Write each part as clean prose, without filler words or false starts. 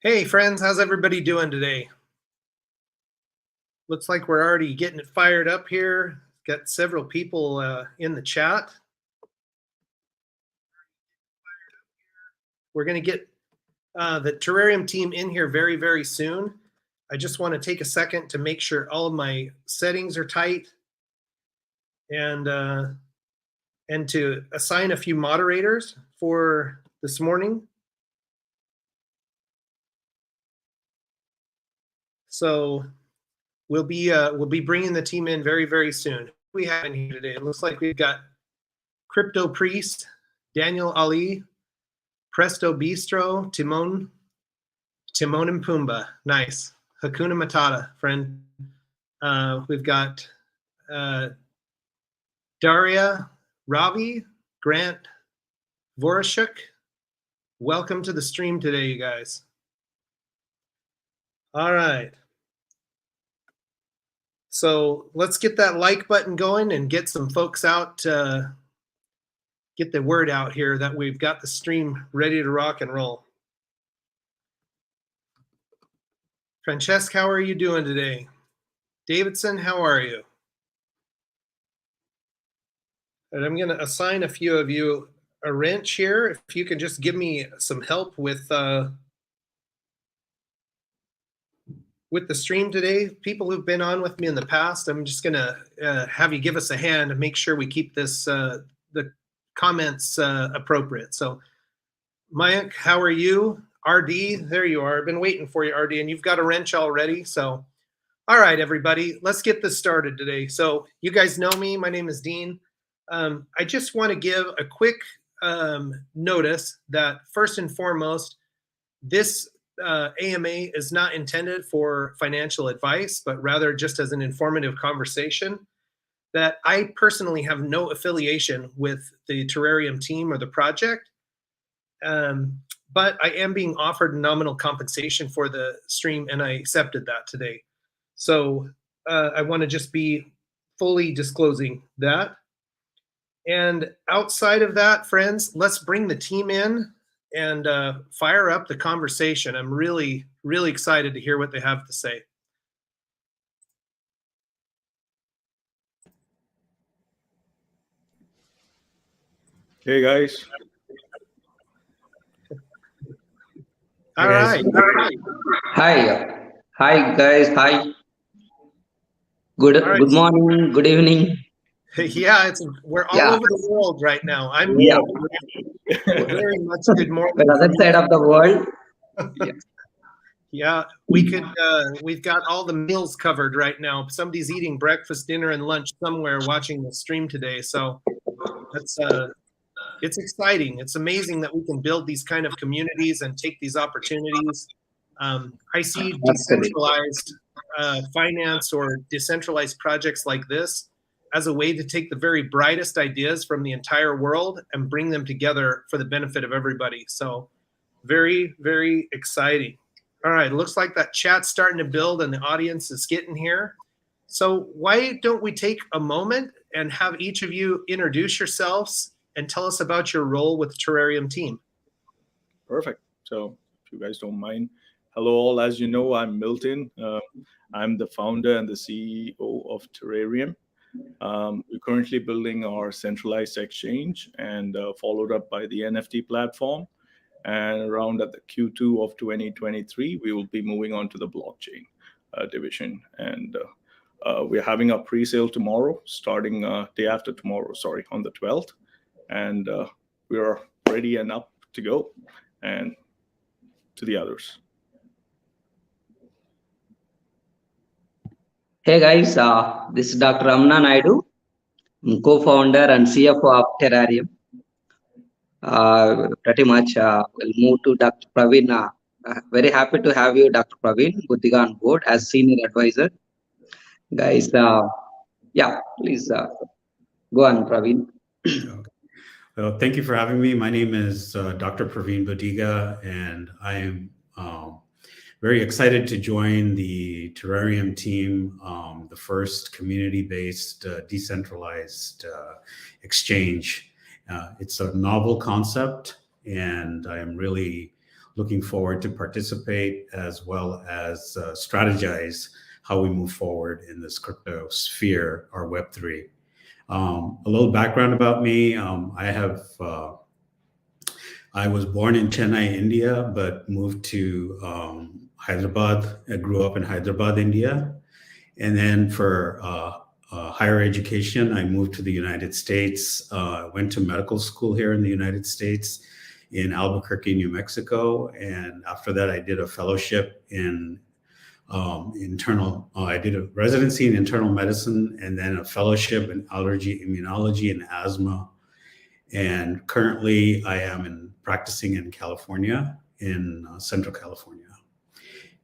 Hey friends, how's everybody doing today? Looks like we're already getting it fired up here. Got several people in the chat. We're going to get the Terrarium team in here very, very soon. I just want to take a second to make sure all of my settings are tight and to assign a few moderators for this morning. So we'll be bringing the team in very, very soon. We have in here today. It looks like we've got Crypto Priest, Daniel Ali, Presto Bistro, Timon and Pumbaa. Nice. Hakuna Matata, friend. We've got Daria, Ravi, Grant, Vorashuk. Welcome to the stream today, you guys. All right. So let's get that like button going and get some folks out, get the word out here that we've got the stream ready to rock and roll. Francesc, how are you doing today? Davidson, how are you? And I'm going to assign a few of you a wrench here. If you can just give me some help with the stream today. People who've been on with me in the past, I'm just going to have you give us a hand and make sure we keep this the comments appropriate. So, Mayank, how are you? RD, there you are. I've been waiting for you, RD, and you've got a wrench already. So, all right, everybody, let's get this started today. So, you guys know me. My name is Dean. I just want to give a quick notice that first and foremost, this AMA is not intended for financial advice, but rather just as an informative conversation. That I personally have no affiliation with the Terrarium team or the project, but I am being offered nominal compensation for the stream, and I accepted that today. So I want to just be fully disclosing that. And outside of that, friends, let's bring the team in and fire up the conversation. I'm really, really excited to hear what they have to say. Hey guys. All right. Hi guys. Hi. Good morning. Good evening. Yeah, we're all over the world right now. I'm very much good morning. The other side of the world. Yeah, we've got all the meals covered right now. Somebody's eating breakfast, dinner, and lunch somewhere watching the stream today. So that's it's exciting. It's amazing that we can build these kind of communities and take these opportunities. I see decentralized finance or decentralized projects like this as a way to take the very brightest ideas from the entire world and bring them together for the benefit of everybody. So very, very exciting. All right, looks like that chat's starting to build and the audience is getting here. So why don't we take a moment and have each of you introduce yourselves and tell us about your role with the Terrarium team. Perfect. So if you guys don't mind, hello all. As you know, I'm Milton. I'm the founder and the CEO of Terrarium. We're currently building our centralized exchange and followed up by the NFT platform. And around at the Q2 of 2023, we will be moving on to the blockchain division. And we're having a pre-sale tomorrow, starting day after tomorrow, on the 12th. And we are ready and up to go, and to the others. Hey guys, this is Dr. Amna Naidu, I'm co-founder and CFO of Terrarium. Pretty much we'll move to Dr. Praveen. Very happy to have you, Dr. Praveen Buddhiga, on board as senior advisor. Guys, please go on, Praveen. Well, thank you for having me. My name is Dr. Praveen Buddhiga, and I am very excited to join the Terrarium team, the first community-based decentralized exchange. It's a novel concept, and I am really looking forward to participate as well as strategize how we move forward in this crypto sphere or Web3. A little background about me. I was born in Chennai, India, but moved to Hyderabad. I grew up in Hyderabad, India. And then for higher education, I moved to the United States, went to medical school here in the United States in Albuquerque, New Mexico. And after that, I did a fellowship in I did a residency in internal medicine and then a fellowship in allergy, immunology, and asthma. And currently I am practicing in California, in Central California.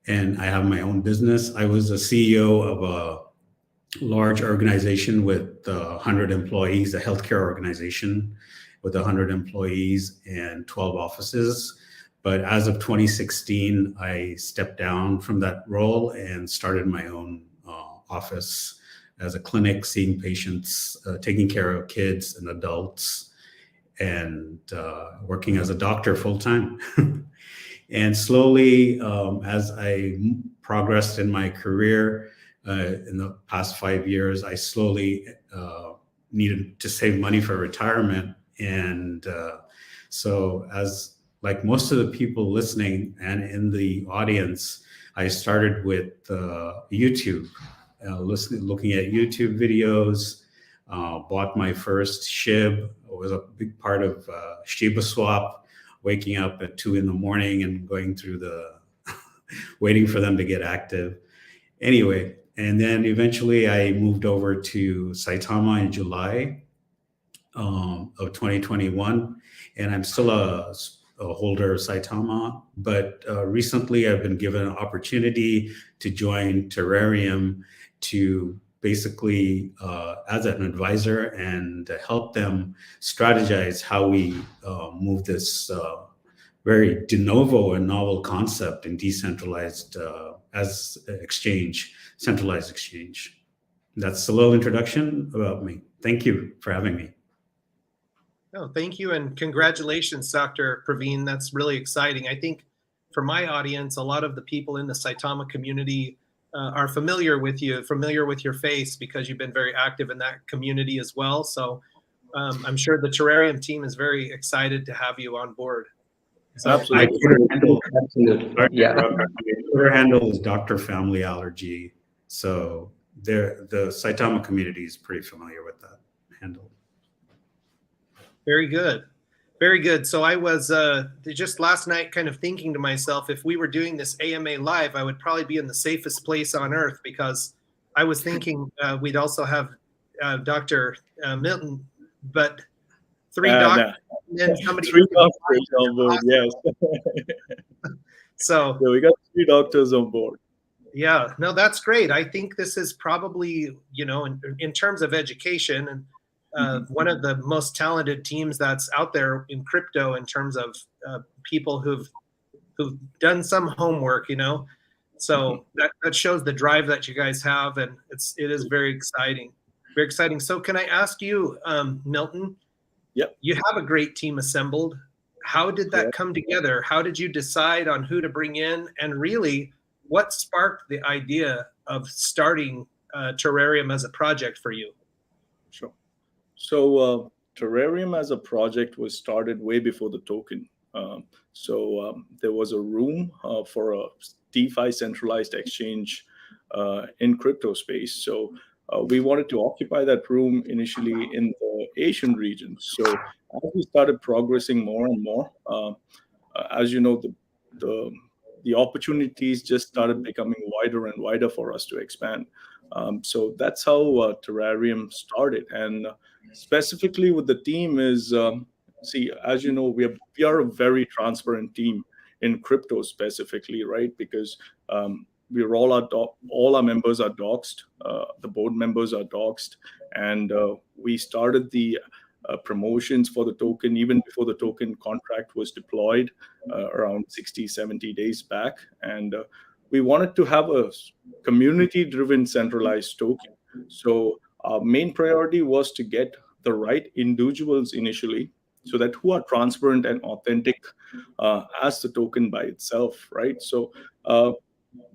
And I have my own business. I was a CEO of a large organization with 100 employees, a healthcare organization with 100 employees and 12 offices. But as of 2016, I stepped down from that role and started my own office as a clinic, seeing patients, taking care of kids and adults, and working as a doctor full time. And slowly, as I progressed in my career in the past 5 years, I slowly needed to save money for retirement. And so as like most of the people listening and in the audience, I started with YouTube, looking at YouTube videos, bought my first SHIB. It was a big part of Shiba Swap, waking up at 2 a.m. and going through waiting for them to get active. Anyway, and then eventually I moved over to Saitama in July of 2021, and I'm still a holder of Saitama, but recently I've been given an opportunity to join Terrarium to basically as an advisor and to help them strategize how we move this very de novo and novel concept in decentralized as exchange, centralized exchange. That's a little introduction about me. Thank you for having me. No, thank you, and congratulations, Dr. Praveen. That's really exciting. I think for my audience, a lot of the people in the Saitama community are familiar with you, familiar with your face, because you've been very active in that community as well. So I'm sure the Terrarium team is very excited to have you on board. So, Absolutely. Yeah. Twitter handle is Dr. Family Allergy. So the Saitama community is pretty familiar with that handle. Very good. Very good. So I was just last night kind of thinking to myself, if we were doing this AMA live, I would probably be in the safest place on earth, because I was thinking we'd also have Dr. Milton, but three doctors. No. And somebody 3 doctors on board, yes. So we got 3 doctors on board. Yeah, no, that's great. I think this is probably, in terms of education, and one of the most talented teams that's out there in crypto in terms of people who've done some homework, So that shows the drive that you guys have, and it is very exciting, very exciting. So can I ask you, Milton? Yep. You have a great team assembled. How did that come together? How did you decide on who to bring in, and really, what sparked the idea of starting Terrarium as a project for you? Sure. So Terrarium as a project was started way before the token. There was a room for a DeFi centralized exchange in crypto space. So we wanted to occupy that room initially in the Asian region. So as we started progressing more and more, as you know, the opportunities just started becoming wider and wider for us to expand. So that's how Terrarium started. And specifically with the team is, as you know, we are a very transparent team in crypto specifically, right? Because we're all our members are doxed, the board members are doxed, and we started the promotions for the token even before the token contract was deployed around 60-70 days back. And we wanted to have a community-driven centralized token. So our main priority was to get the right individuals initially so that who are transparent and authentic as the token by itself, right? So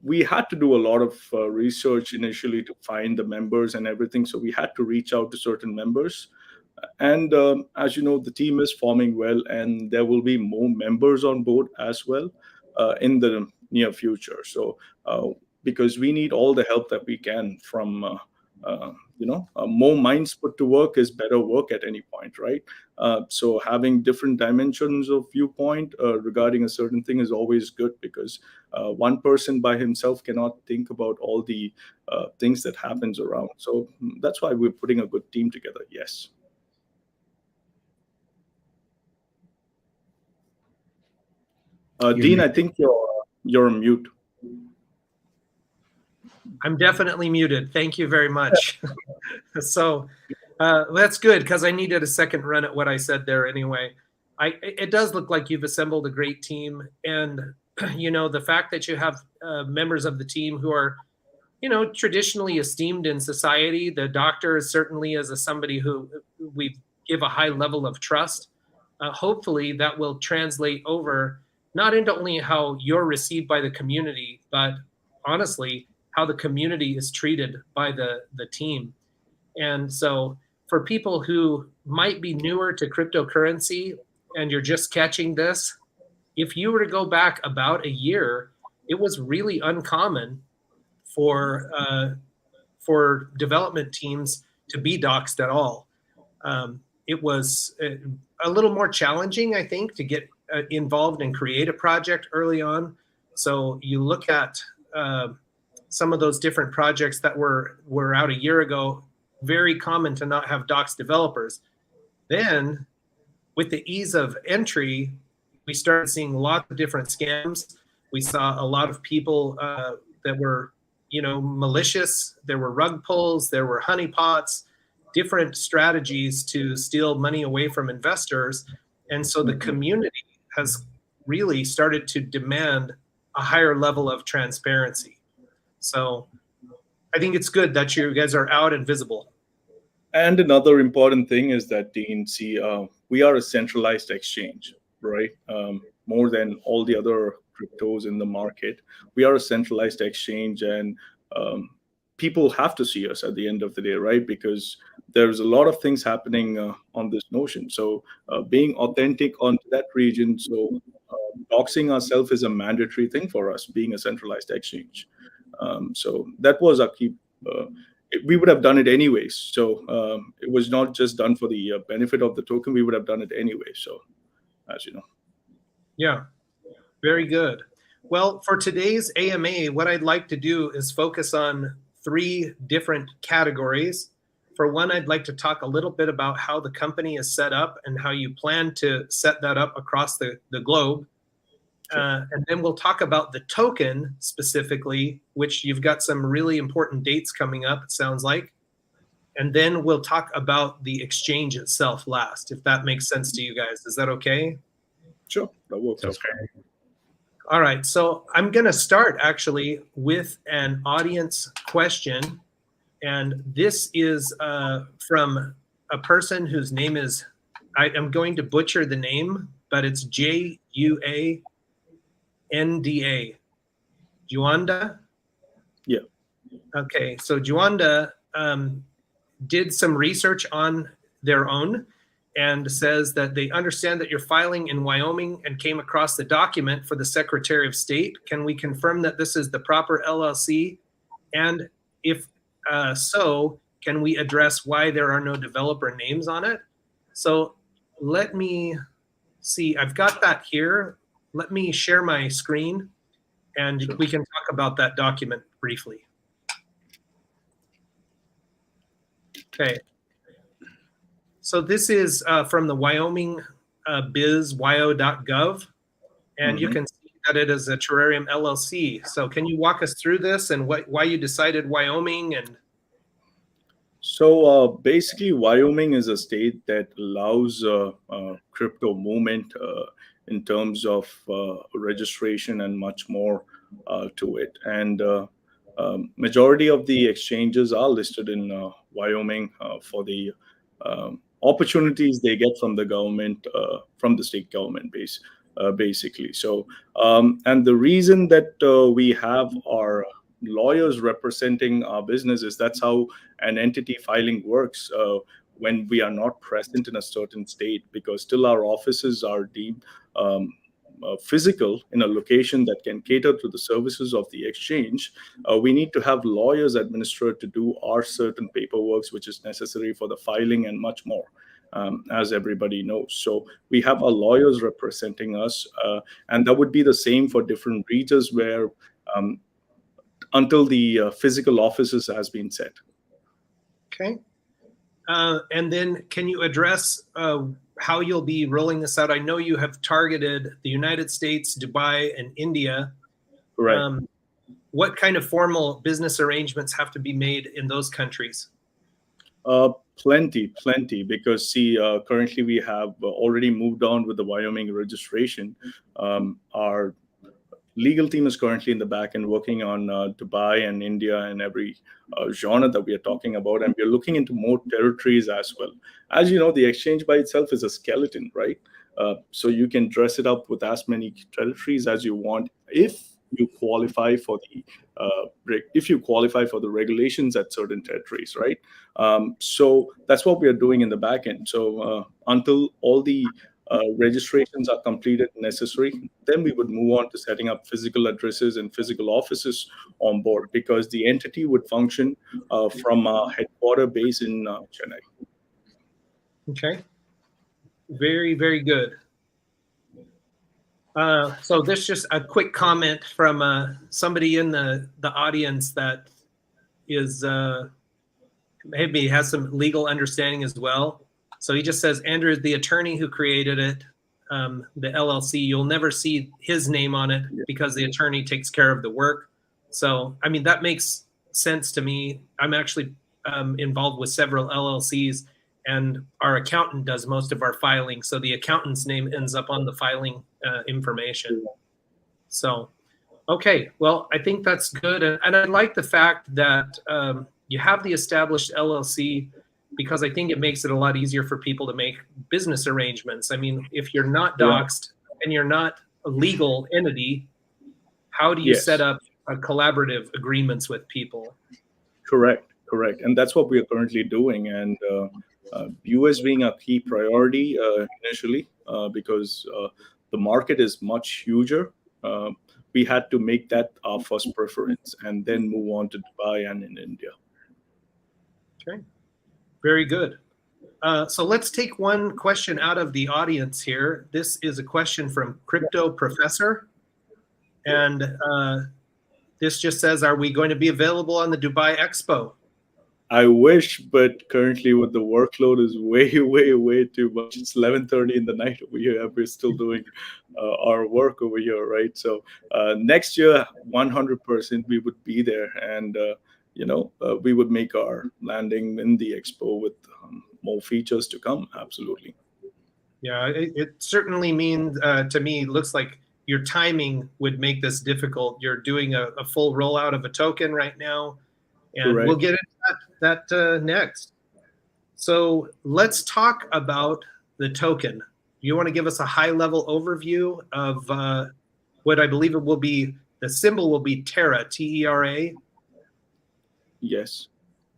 we had to do a lot of research initially to find the members and everything. So we had to reach out to certain members. And as you know, the team is forming well, and there will be more members on board as well in the near future. So because we need all the help that we can from more minds put to work is better work at any point, right? So having different dimensions of viewpoint regarding a certain thing is always good, because one person by himself cannot think about all the things that happens around. So that's why we're putting a good team together. Yes. Dean, I think you're on mute. I'm definitely muted. Thank you very much. So that's good, because I needed a second run at what I said there anyway. It does look like you've assembled a great team. And, the fact that you have members of the team who are, traditionally esteemed in society. The doctor is certainly as somebody who we give a high level of trust. Hopefully that will translate over not into only how you're received by the community, but honestly, how the community is treated by the team. And so for people who might be newer to cryptocurrency and you're just catching this, if you were to go back about a year, it was really uncommon for development teams to be doxed at all. It was a little more challenging, I think, to get involved and create a project early on. So you look at some of those different projects that were out a year ago, very common to not have doxed developers. Then with the ease of entry, we started seeing lots of different scams. We saw a lot of people that were, malicious. There were rug pulls, there were honeypots, different strategies to steal money away from investors. And so the community has really started to demand a higher level of transparency. So I think it's good that you guys are out and visible. And another important thing is that, Dean, we are a centralized exchange, right? More than all the other cryptos in the market. We are a centralized exchange, and people have to see us at the end of the day, right? Because there's a lot of things happening on this notion. So being authentic on that region, so doxing ourselves is a mandatory thing for us, being a centralized exchange. So that was our key. We would have done it anyways. So it was not just done for the benefit of the token. We would have done it anyway. So, as you know. Yeah, very good. Well, for today's AMA, what I'd like to do is focus on 3 different categories. For one, I'd like to talk a little bit about how the company is set up and how you plan to set that up across the globe. And then we'll talk about the token specifically, which you've got some really important dates coming up, it sounds like. And then we'll talk about the exchange itself last, if that makes sense to you guys. Is that okay? Sure, that works. That's great. All right, so I'm going to start actually with an audience question. And this is from a person whose name is, I'm going to butcher the name, but it's JUANDA. Juanda? Yeah. Okay, so Juanda did some research on their own and says that they understand that you're filing in Wyoming and came across the document for the Secretary of State. Can we confirm that this is the proper LLC? And if so, can we address why there are no developer names on it? So let me see, I've got that here. Let me share my screen and we can talk about that document briefly. Okay. So this is from the Wyoming biz.wyo.gov, and you can see that it is a Terrarium LLC. So can you walk us through this and why you decided Wyoming? And so basically, Wyoming is a state that allows crypto movement in terms of registration and much more to it. And majority of the exchanges are listed in Wyoming for the opportunities they get from the government, from the state government basically. So, and the reason that we have our lawyers representing our business is that's how an entity filing works when we are not present in a certain state, because still our offices are deemed physical in a location that can cater to the services of the exchange. We need to have lawyers administered to do our certain paperwork, which is necessary for the filing and much more, as everybody knows. So we have our lawyers representing us, and that would be the same for different regions where until the physical offices has been set. Okay. And then can you address how you'll be rolling this out? I know you have targeted the United States, Dubai, and India. Right. What kind of formal business arrangements have to be made in those countries? Plenty, because see, currently we have already moved on with the Wyoming registration. Our legal team is currently in the back end working on Dubai and India and every genre that we are talking about. And we're looking into more territories as well. As you know, the exchange by itself is a skeleton, right? So you can dress it up with as many territories as you want if you qualify for the regulations at certain territories, right? So that's what we are doing in the back end. So until all the registrations are completed necessary, then we would move on to setting up physical addresses and physical offices on board, because the entity would function from a headquarter base in Chennai. Okay. Very, very good. So this just a quick comment from somebody in the audience that is maybe has some legal understanding as well. So he just says, Andrew, the attorney who created it, the LLC, you'll never see his name on it because the attorney takes care of the work. So, I mean, that makes sense to me. I'm actually involved with several LLCs, and our accountant does most of our filing. So the accountant's name ends up on the filing information. So, okay, well, I think that's good. And I like the fact that you have the established LLC, because I think it makes it a lot easier for people to make business arrangements. I mean, if you're not doxed and you're not a legal entity, how do you set up collaborative agreements with people? Correct. And that's what we are currently doing. And US being a key priority initially, because the market is much huger. We had to make that our first preference and then move on to Dubai and in India. Okay. Very good. So let's take one question out of the audience here. This is a question from Crypto Professor. And this just says, are we going to be available on the Dubai Expo? I wish, but currently with the workload is way too much. It's 11:30 in the night over here. We're still doing our work over here, right? So next year, 100% we would be there. And we would make our landing in the expo with more features to come. Absolutely. Yeah, it certainly means to me, looks like your timing would make this difficult. You're doing a full rollout of a token right now, and we'll get into that next. So let's talk about the token. You want to give us a high-level overview of what I believe it will be? The symbol will be Terra, T-E-R-A. Yes.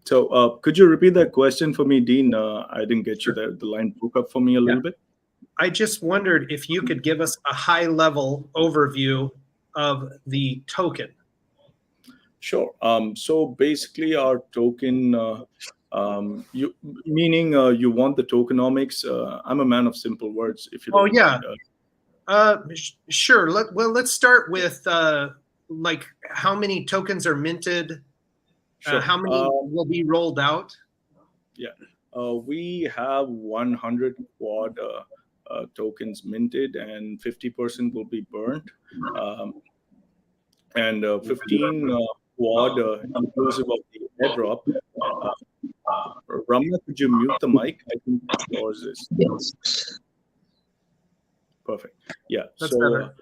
So could you repeat that question for me, Dean? I didn't get you there. The line broke up for me a little bit. I just wondered if you could give us a high-level overview of the token. Sure. So basically our token, you want the tokenomics. I'm a man of simple words. If you don't mind. Sure. Let's start with like how many tokens are minted. Sure. How many will be rolled out? Yeah, we have 100 quad tokens minted, and 50% will be burnt, and 15 quad inclusive of the airdrop. Ramya, could you mute the mic? I think yours is. Yes. Perfect. Yeah. That's better.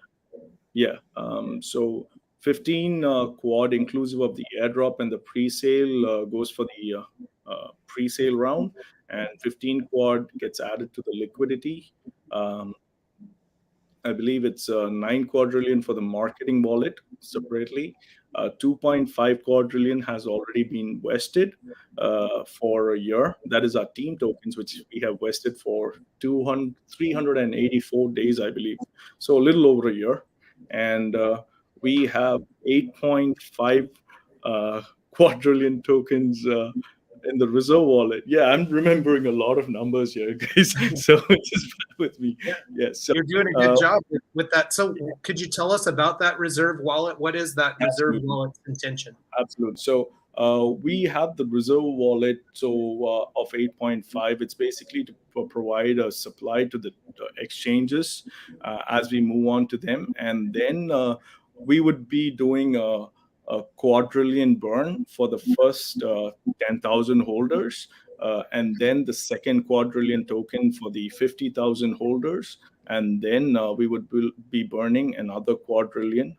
So 15 quad inclusive of the airdrop, and the pre-sale goes for the pre-sale round, and 15 quad gets added to the liquidity. I believe it's 9 quadrillion for the marketing wallet separately. 2.5 quadrillion has already been vested for a year. That is our team tokens, which we have vested for 384 days, I believe. So a little over a year. And we have 8.5 quadrillion tokens in the reserve wallet. Yeah, I'm remembering a lot of numbers here, guys. So just bear with me. Yeah, so You're doing a good job with that. So could you tell us about that reserve wallet? What is that reserve wallet's intention? Absolutely. So we have the reserve wallet of 8.5. It's basically to provide a supply to the exchanges as we move on to them. And then we would be doing a quadrillion burn for the first 10,000 holders, and then the second quadrillion token for the 50,000 holders, and then we would be burning another quadrillion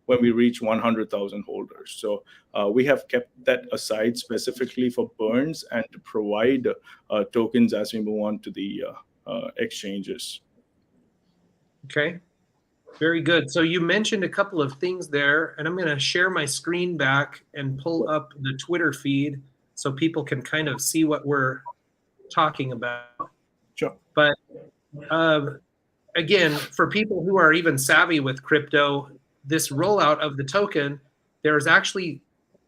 when we reach 100,000 holders. So we have kept that aside specifically for burns and to provide tokens as we move on to the exchanges. Okay. Very good. So you mentioned a couple of things there, and I'm going to share my screen back and pull up the Twitter feed so people can kind of see what we're talking about. Sure. But again, for people who are even savvy with crypto, this rollout of the token, there's actually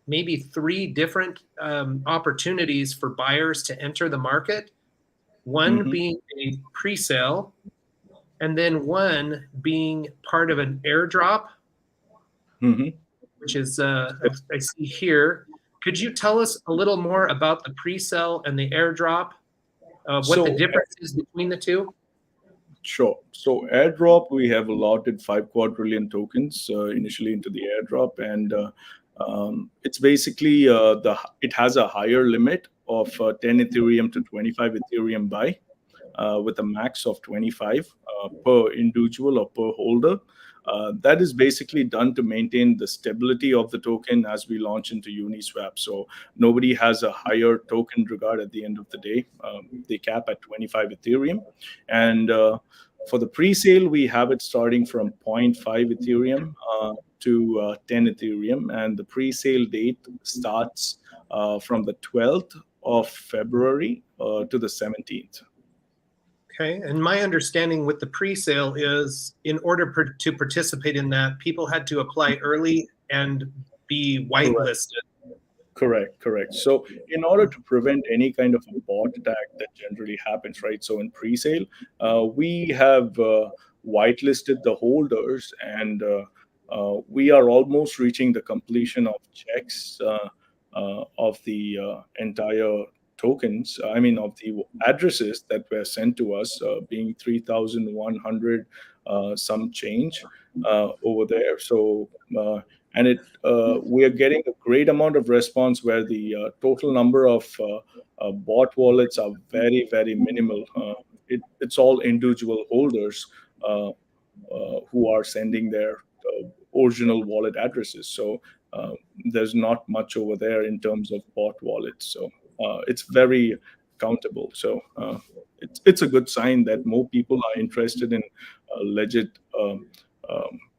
maybe 3 different opportunities for buyers to enter the market. One being a pre-sale, and then one being part of an airdrop, which is I see here. Could you tell us a little more about the pre-sale and the airdrop? What the difference is between the two? Sure. So airdrop, we have allotted 5 quadrillion tokens initially into the airdrop, and it's basically it has a higher limit of 10 Ethereum to 25 Ethereum buy, with a max of 25 per individual or per holder. That is basically done to maintain the stability of the token as we launch into Uniswap. So nobody has a higher token regard at the end of the day. They cap at 25 Ethereum. And for the pre-sale, we have it starting from 0.5 Ethereum to 10 Ethereum. And the pre-sale date starts from the 12th of February to the 17th. Okay, and my understanding with the pre-sale is in order to participate in that, people had to apply early and be whitelisted. Correct. So in order to prevent any kind of a bot attack that generally happens, right? So in pre-sale, we have whitelisted the holders, and we are almost reaching the completion of checks of the entire tokens, of the addresses that were sent to us, being 3,100 some change over there. So we are getting a great amount of response where the total number of bot wallets are very, very minimal. It's all individual holders who are sending their original wallet addresses. So there's not much over there in terms of bot wallets. So it's very countable. So it's a good sign that more people are interested in legit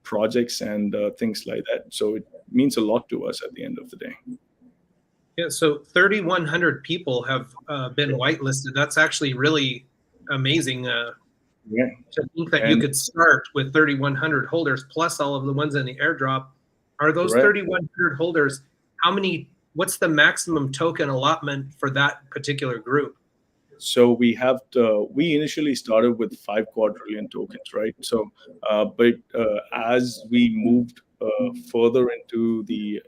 projects and things like that. So it means a lot to us at the end of the day. Yeah, so 3,100 people have been whitelisted. That's actually really amazing. To think that you could start with 3,100 holders plus all of the ones in the airdrop. Are those 3,100 holders? What's the maximum token allotment for that particular group? So we initially started with 5 quadrillion tokens, right? So, but as we moved further into the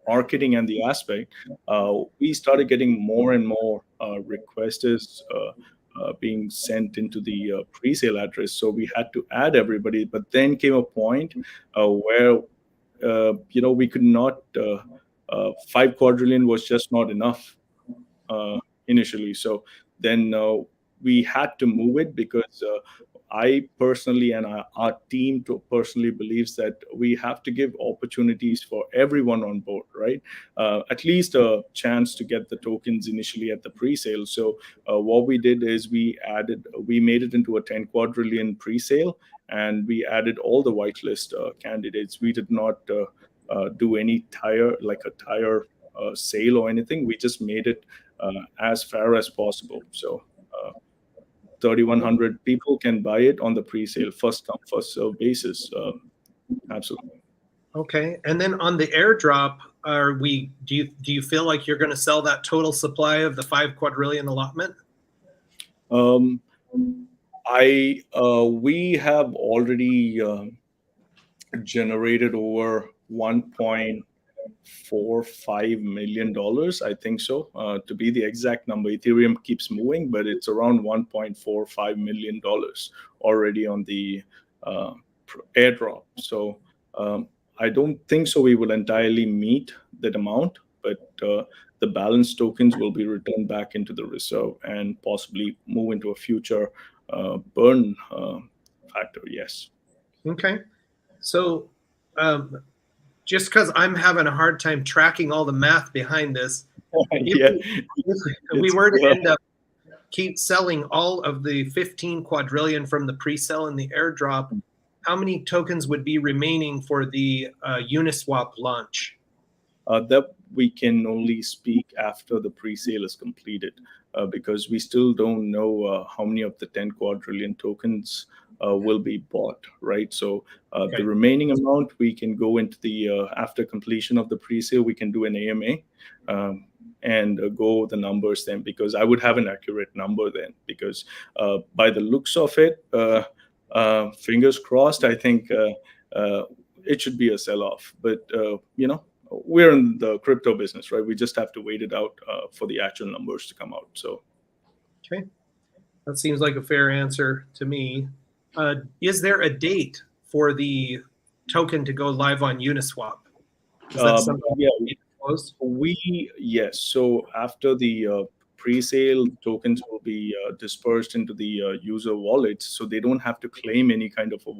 marketing and the aspect, we started getting more and more requests being sent into the pre-sale address. So we had to add everybody, but then came a point where we could not. 5 quadrillion was just not enough initially. So then we had to move it because I personally and our team personally believes that we have to give opportunities for everyone on board, right? At least a chance to get the tokens initially at the pre-sale. So what we did is we made it into a 10 quadrillion pre-sale, and we added all the whitelist candidates. We did not do any tire sale or anything. We just made it as fair as possible. So 3,100 people can buy it on the pre-sale, first come first serve basis. Absolutely. Okay, and then on the airdrop, do you feel like you're going to sell that total supply of the 5 quadrillion allotment? We have already generated over $1.45 million, I think so, to be the exact number. Ethereum keeps moving, but it's around $1.45 million already on the airdrop. So I don't think so we will entirely meet that amount, but the balance tokens will be returned back into the reserve and possibly move into a future burn factor. Yes. Okay, so just because I'm having a hard time tracking all the math behind this, if we were to end up keep selling all of the 15 quadrillion from the pre-sale and the airdrop, how many tokens would be remaining for the Uniswap launch? That we can only speak after the pre-sale is completed, because we still don't know how many of the 10 quadrillion tokens will be bought, right? So the remaining amount, we can go into the after completion of the pre-sale, we can do an AMA and go the numbers then, because I would have an accurate number then, because by the looks of it, fingers crossed, I think it should be a sell-off. But we're in the crypto business, right? We just have to wait it out for the actual numbers to come out. So, okay, that seems like a fair answer to me. Is there a date for the token to go live on Uniswap? Is that something yes. So after the pre-sale, tokens will be dispersed into the user wallets, so they don't have to claim any kind of a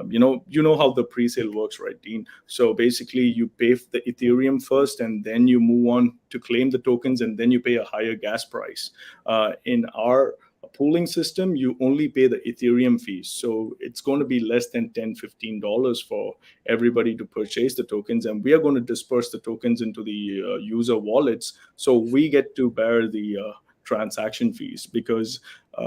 you know how the pre-sale works, right, Dean? So basically you pay the Ethereum first, and then you move on to claim the tokens, and then you pay a higher gas price. In our pooling system, you only pay the Ethereum fees, so it's going to be less than $10-15 for everybody to purchase the tokens, and we are going to disperse the tokens into the user wallets, so we get to bear the transaction fees. Because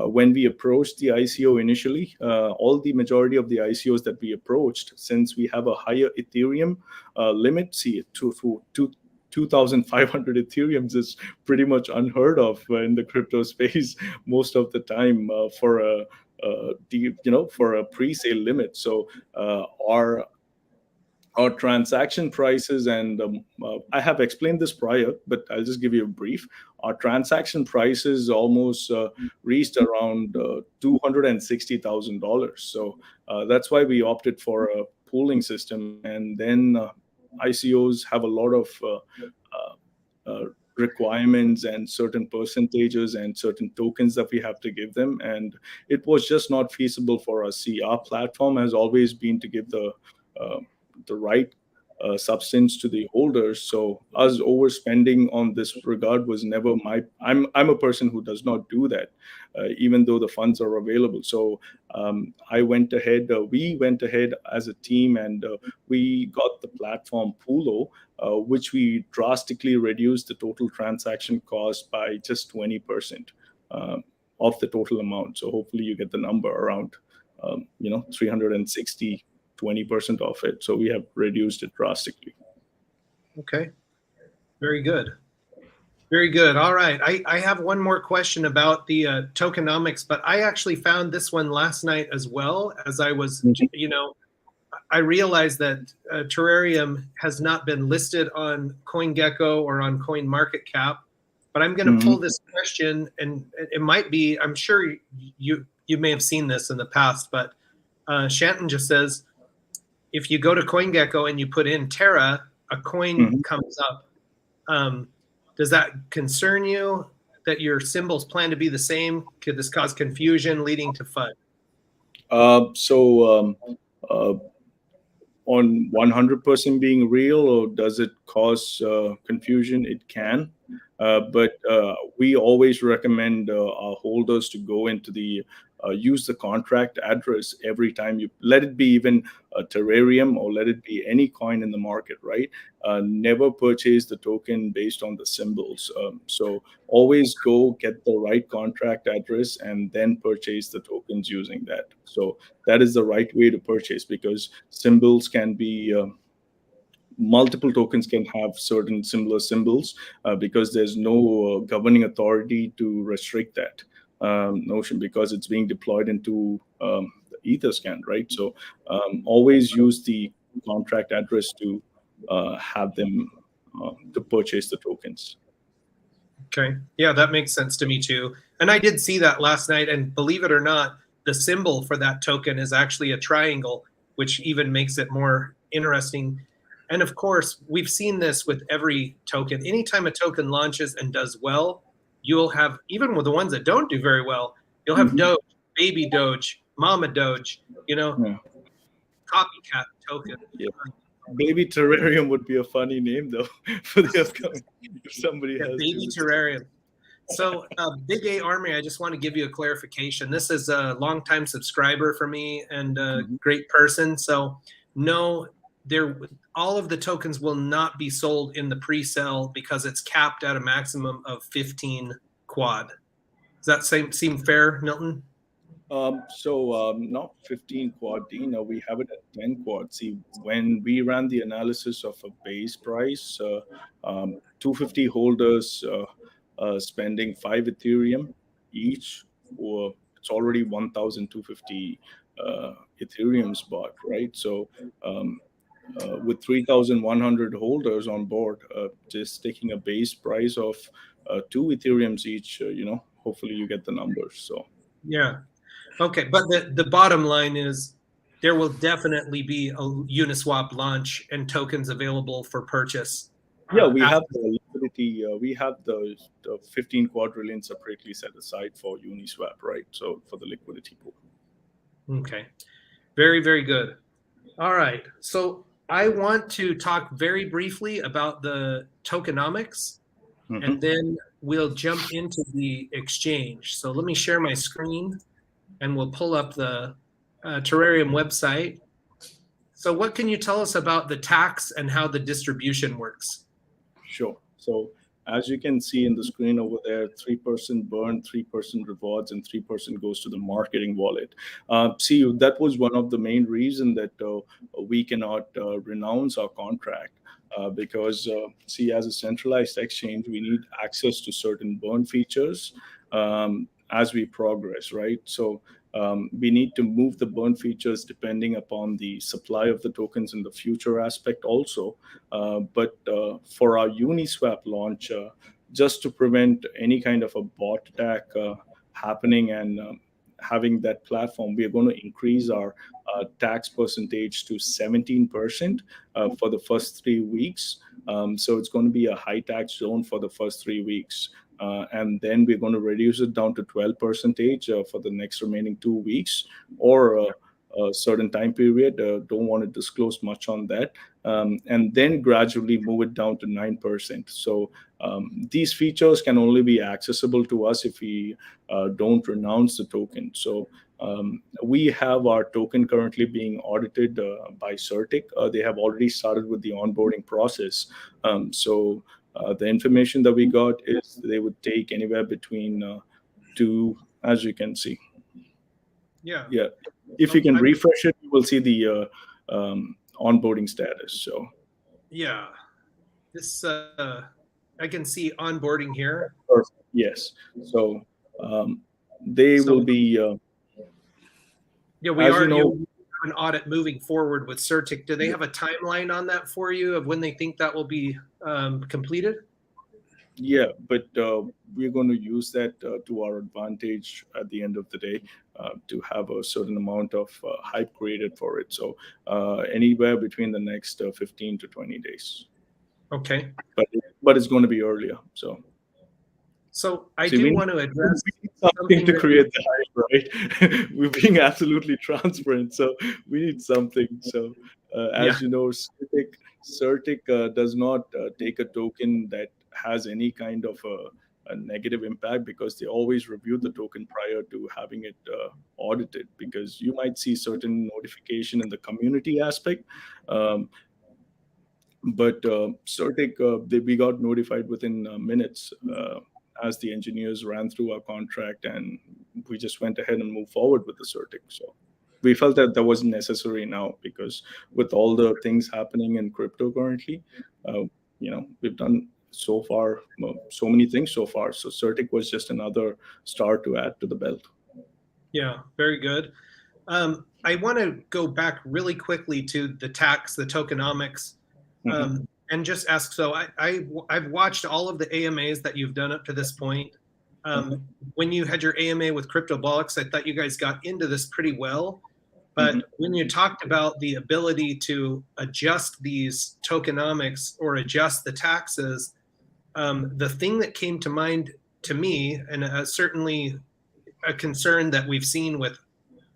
when we approached the ICO initially, all the majority of the ICOs that we approached, since we have a higher Ethereum limit, see, to 2,500 Ethereums is pretty much unheard of in the crypto space most of the time for a pre-sale limit. So our transaction prices, and I have explained this prior, but I'll just give you a brief. Our transaction prices almost reached around $260,000. So that's why we opted for a pooling system. And then ICOs have a lot of requirements and certain percentages and certain tokens that we have to give them, and it was just not feasible for us. See, our platform has always been to give the right substance to the holders, so us overspending on this regard was never I'm a person who does not do that, even though the funds are available. So we went ahead as a team, and we got the platform Pulo, which we drastically reduced the total transaction cost by just 20% of the total amount. So hopefully you get the number around 360, 20% of it. So we have reduced it drastically. Okay, very good. Very good. All right. I have one more question about the tokenomics, but I actually found this one last night as well. As I was, I realized that Terrarium has not been listed on CoinGecko or on CoinMarketCap, but I'm going to pull this question, and it might be, I'm sure you may have seen this in the past, but Shanton just says, if you go to CoinGecko and you put in Terra, a coin comes up. Does that concern you? that your symbols plan to be the same? Could this cause confusion leading to FUD? On 100% being real, or does it cause confusion? It can, but we always recommend our holders to go into the use the contract address every time you let it be even a Terrarium or let it be any coin in the market, right? Never purchase the token based on the symbols. So always go get the right contract address and then purchase the tokens using that. So that is the right way to purchase, because symbols can be multiple tokens can have certain similar symbols, because there's no governing authority to restrict that notion, because it's being deployed into the Etherscan, right? So always use the contract address to have them to purchase the tokens. Okay. Yeah, that makes sense to me too. And I did see that last night, and believe it or not, the symbol for that token is actually a triangle, which even makes it more interesting. And of course, we've seen this with every token. Anytime a token launches and does well, you'll have, even with the ones that don't do very well, you'll have Doge, baby Doge, mama Doge, copycat token. Yeah. Baby Terrarium would be a funny name, though, for the upcoming. If somebody has baby Terrarium. So, Big A Army, I just want to give you a clarification. This is a longtime subscriber for me and a great person. So, no, all of the tokens will not be sold in the pre-sale because it's capped at a maximum of 15 quad. Does that seem fair, Milton? Not 15 quad, we have it at 10 quad. See, when we ran the analysis of a base price, 250 holders spending 5 Ethereum each, or it's already 1,250 Ethereums bought, right? So with 3,100 holders on board, just taking a base price of 2 Ethereums each, hopefully you get the numbers. So yeah. Okay, but the bottom line is there will definitely be a Uniswap launch and tokens available for purchase. Yeah, we have the liquidity. We have the 15 quadrillion separately set aside for Uniswap, right? So for the liquidity pool. Okay, very, very good. All right, so I want to talk very briefly about the tokenomics, and then we'll jump into the exchange. So let me share my screen, and we'll pull up the Terrarium website. So what can you tell us about the tax and how the distribution works? Sure. So as you can see in the screen over there, 3% burn, 3% rewards, and 3% goes to the marketing wallet. See, that was one of the main reasons that we cannot renounce our contract. Because see, as a centralized exchange, we need access to certain burn features as we progress, right? So we need to move the burn features depending upon the supply of the tokens in the future aspect also. But for our Uniswap launch, just to prevent any kind of a bot attack happening and having that platform, we are going to increase our tax percentage to 17% for the first 3 weeks. So it's going to be a high tax zone for the first 3 weeks. And then we're going to reduce it down to 12% for the next remaining 2 weeks, or a certain time period. Don't want to disclose much on that. And then gradually move it down to 9%. So these features can only be accessible to us if we don't renounce the token. So we have our token currently being audited by CertiK. They have already started with the onboarding process. So the information that we got is they would take anywhere between 2, as you can see. Yeah. Yeah. If you can refresh it, you will see the onboarding status. So yeah, this I can see onboarding here. Yes. So they will be. Yeah, we are an audit moving forward with CertiK. Do they have a timeline on that for you of when they think that will be completed? Yeah, but we're going to use that to our advantage at the end of the day to have a certain amount of hype created for it. So anywhere between the next 15 to 20 days. Okay. But it's going to be earlier. So. So I See, do we want to address we need something something to that- create the hype, right? We're being absolutely transparent, so we need something. So, as you know, Certic does not take a token that has any kind of a negative impact, because they always review the token prior to having it audited. Because you might see certain notification in the community aspect, um, but Certic, we got notified within minutes, as the engineers ran through our contract, and we just went ahead and moved forward with the Certic. So we felt that that was necessary now, because with all the things happening in crypto currently, uh, we've done so far, so many things so far. So Certic was just another star to add to the belt. Yeah, very good. I want to go back really quickly to the tax, the tokenomics, and just ask. So I've watched all of the AMAs that you've done up to this point. When you had your AMA with CryptoBollocks, I thought you guys got into this pretty well. But when you talked about the ability to adjust these tokenomics or adjust the taxes, the thing that came to mind to me, and certainly a concern that we've seen with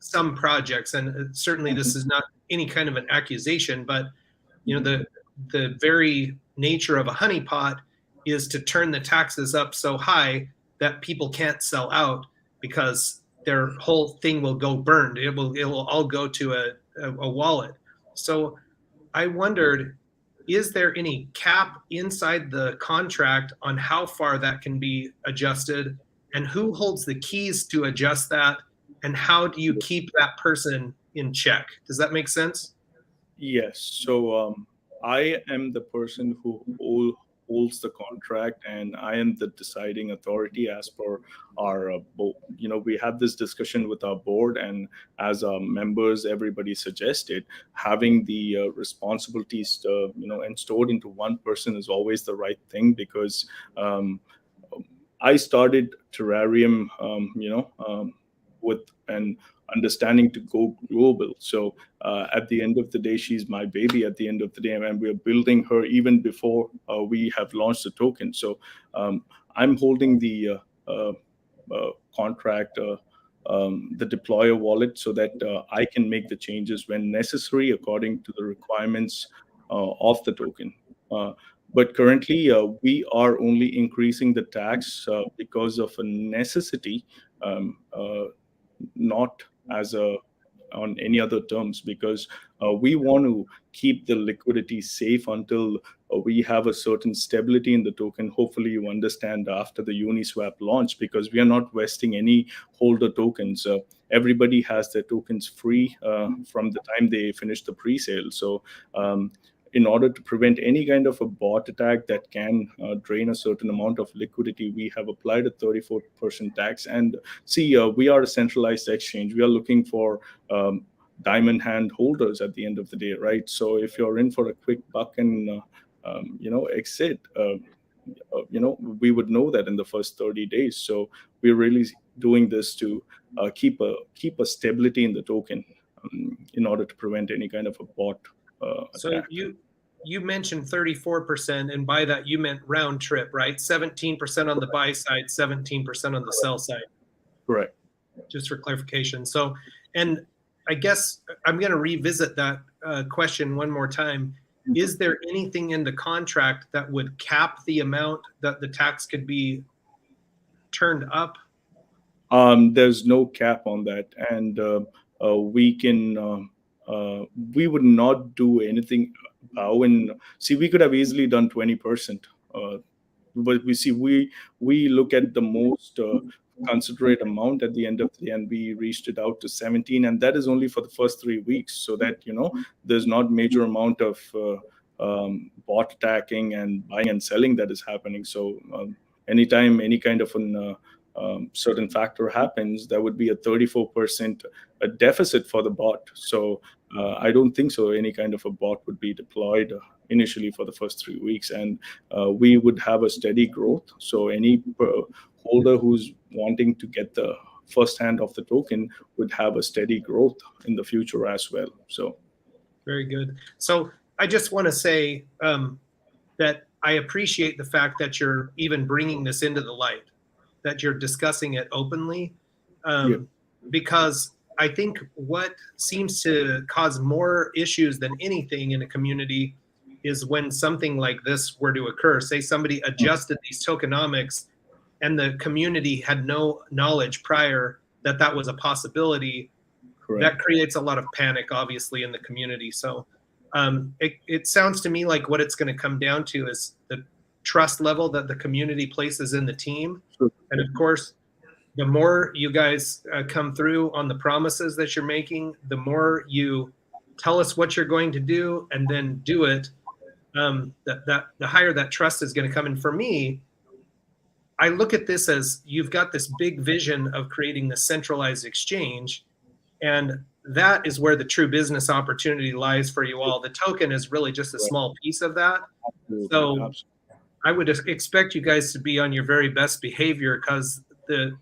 some projects, and certainly this is not any kind of an accusation, but the very nature of a honeypot is to turn the taxes up so high that people can't sell out, because their whole thing will go burned. It will all go to a wallet. So I wondered, is there any cap inside the contract on how far that can be adjusted, and who holds the keys to adjust that, and how do you keep that person in check? Does that make sense? Yes. So I am the person who holds the contract, and I am the deciding authority as per our board. We have this discussion with our board, and as our members, everybody suggested having the responsibilities, and stored into one person is always the right thing, because I started Terrarium, with an understanding to go global. So at the end of the day, she's my baby at the end of the day, and we're building her even before we have launched the token. So I'm holding the contract, the deployer wallet, so that I can make the changes when necessary according to the requirements of the token. But currently, we are only increasing the tax because of a necessity, not as on any other terms, because we want to keep the liquidity safe until we have a certain stability in the token. Hopefully you understand after the Uniswap launch, because we are not vesting any holder tokens. Everybody has their tokens free from the time they finish the pre-sale. So in order to prevent any kind of a bot attack that can drain a certain amount of liquidity, we have applied a 34% tax. And see, we are a centralized exchange. We are looking for diamond hand holders at the end of the day, right? So if you're in for a quick buck and exit, we would know that in the first 30 days. So we're really doing this to keep a stability in the token, in order to prevent any kind of a bot So attack. you mentioned 34%, and by that you meant round trip, right? 17% on the buy side, 17% on the sell side. Correct. Just for clarification. So, and I guess I'm going to revisit that question one more time. Is there anything in the contract that would cap the amount that the tax could be turned up? There's no cap on that, and we would not do anything. We could have easily done 20%, but we look at the most considerate amount at the end of the day, and we reached it out to 17, and that is only for the first 3 weeks, so that there's not major amount of bot attacking and buying and selling that is happening. So anytime any kind of an certain factor happens, there would be a 34% deficit for the bot. So I don't think so any kind of a bot would be deployed initially for the first 3 weeks, and we would have a steady growth. So any holder who's wanting to get the first hand of the token would have a steady growth in the future as well. So very good. So I just want to say that I appreciate the fact that you're even bringing this into the light. that you're discussing it openly, Yeah. because I think what seems to cause more issues than anything in a community is when something like this were to occur. Say somebody adjusted these tokenomics and the community had no knowledge prior that that was a possibility. Correct. That creates a lot of panic, obviously, in the community. So it sounds to me like what it's going to come down to is the trust level that the community places in the team. Sure. And of course, the more you guys come through on the promises that you're making, the more you tell us what you're going to do and then do it, the higher that trust is going to come. And for me, I look at this as you've got this big vision of creating the centralized exchange, and that is where the true business opportunity lies for you all. The token is really just a small piece of that. Absolutely. So Absolutely. I would expect you guys to be on your very best behavior, because the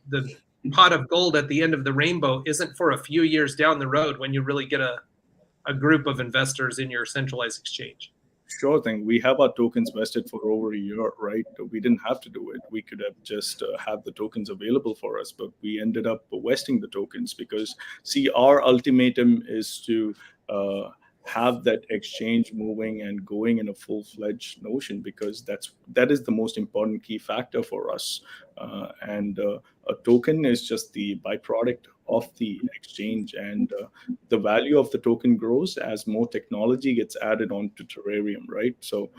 pot of gold at the end of the rainbow isn't for a few years down the road when you really get a group of investors in your centralized exchange. Sure thing. We have our tokens vested for over a year, right? We didn't have to do it. We could have just have the tokens available for us, but we ended up vesting the tokens because, see, our ultimatum is to have that exchange moving and going in a full-fledged notion, because that is the most important key factor for us. And a token is just the byproduct of the exchange, and the value of the token grows as more technology gets added on to Terrarium, right? So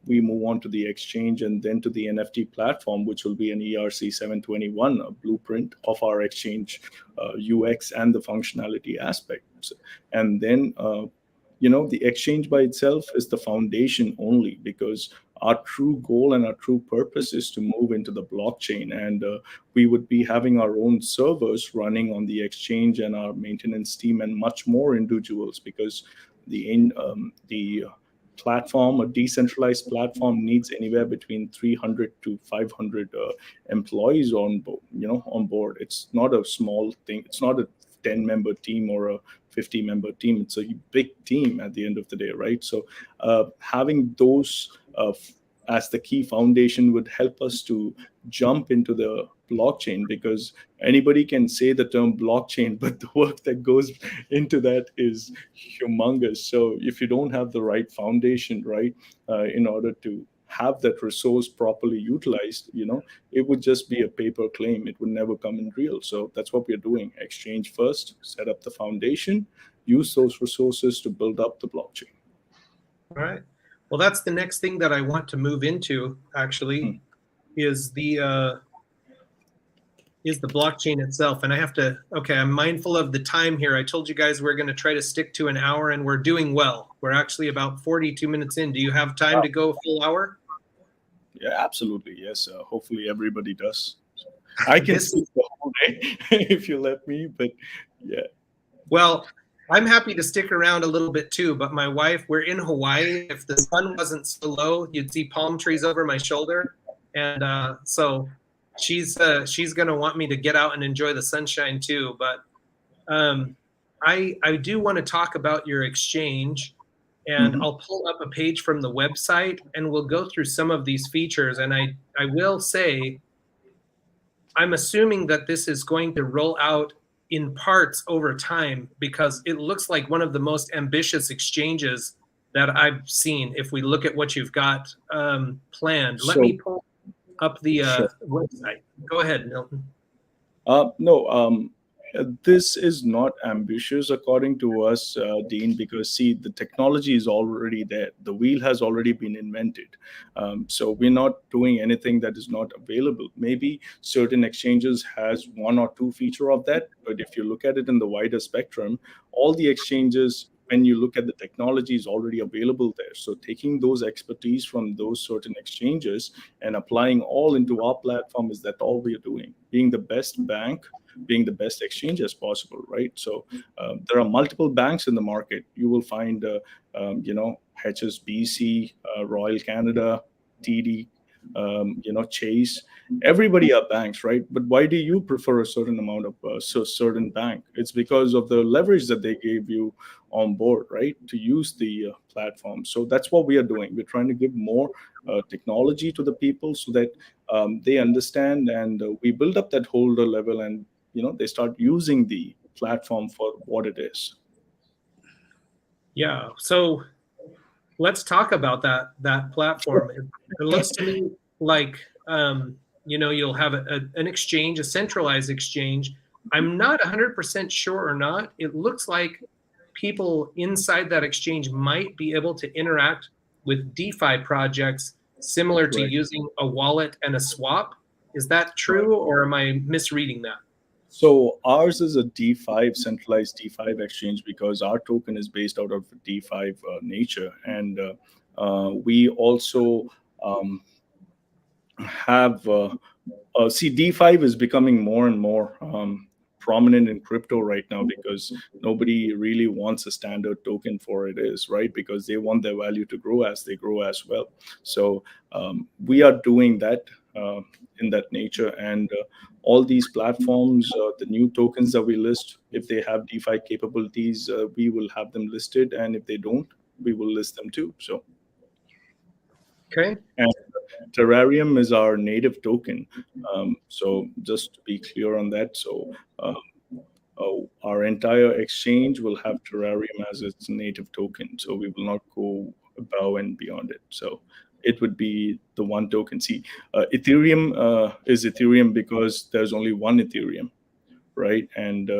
we move on to the exchange and then to the NFT platform, which will be an ERC 721, a blueprint of our exchange UX and the functionality aspects. And then the exchange by itself is the foundation only, because our true goal and our true purpose is to move into the blockchain, and we would be having our own servers running on the exchange and our maintenance team and much more individuals, because the platform, a decentralized platform, needs anywhere between 300 to 500 employees on board. It's not a small thing. It's not a 10-member team or a 50-member team. It's a big team at the end of the day, right? So having those as the key foundation would help us to jump into the blockchain, because anybody can say the term blockchain, but the work that goes into that is humongous. So if you don't have the right foundation, right, in order to have that resource properly utilized, it would just be a paper claim. It would never come in real. So that's what we're doing. Exchange first, set up the foundation, use those resources to build up the blockchain. All right. Well, that's the next thing that I want to move into, actually, is the blockchain itself. And I have to, I'm mindful of the time here. I told you guys we're going to try to stick to an hour, and we're doing well. We're actually about 42 minutes in. Do you have time to go a full hour? Yeah, absolutely. Yes. Hopefully everybody does. I can speak the whole day if you let me, but yeah. Well, I'm happy to stick around a little bit too, but my wife, we're in Hawaii. If the sun wasn't so low, you'd see palm trees over my shoulder. And so she's going to want me to get out and enjoy the sunshine too. But I do want to talk about your exchange, and I'll pull up a page from the website and we'll go through some of these features. And I will say, I'm assuming that this is going to roll out in parts over time, because it looks like one of the most ambitious exchanges that I've seen if we look at what you've got planned. Let me pull up the website. Go ahead, Milton. No, this is not ambitious according to us, Dean, because see, the technology is already there. The wheel has already been invented. So we're not doing anything that is not available. Maybe certain exchanges has one or two feature of that, but if you look at it in the wider spectrum, all the exchanges, when you look at the technology, is already available there. So taking those expertise from those certain exchanges and applying all into our platform, is that all we are doing, being the best bank, being the best exchange as possible, right? So there are multiple banks in the market. You will find, HSBC, Royal Canada, TD, Chase. Everybody are banks, right? But why do you prefer a certain amount of certain bank? It's because of the leverage that they gave you on board, right, to use the platform. So that's what we are doing. We're trying to give more technology to the people so that they understand, and we build up that holder level, and they start using the platform for what it is. Yeah. So let's talk about that platform. It looks to me like you'll have an exchange, a centralized exchange. I'm not 100% sure or not. It looks like people inside that exchange might be able to interact with DeFi projects similar to Right. using a wallet and a swap. Is that true, or am I misreading that? So ours is a D5, centralized D5 exchange, because our token is based out of D5 nature. And we also have, see, D5 is becoming more and more prominent in crypto right now, because nobody really wants a standard token for it is, right? Because they want their value to grow as they grow as well. So we are doing that in that nature. And all these platforms, the new tokens that we list, if they have DeFi capabilities, we will have them listed. And if they don't, we will list them too. So, Okay. and Terrarium is our native token. So just to be clear on that. So our entire exchange will have Terrarium as its native token. So we will not go above and beyond it. So it would be the one token. See, Ethereum is Ethereum because there's only one Ethereum, right? And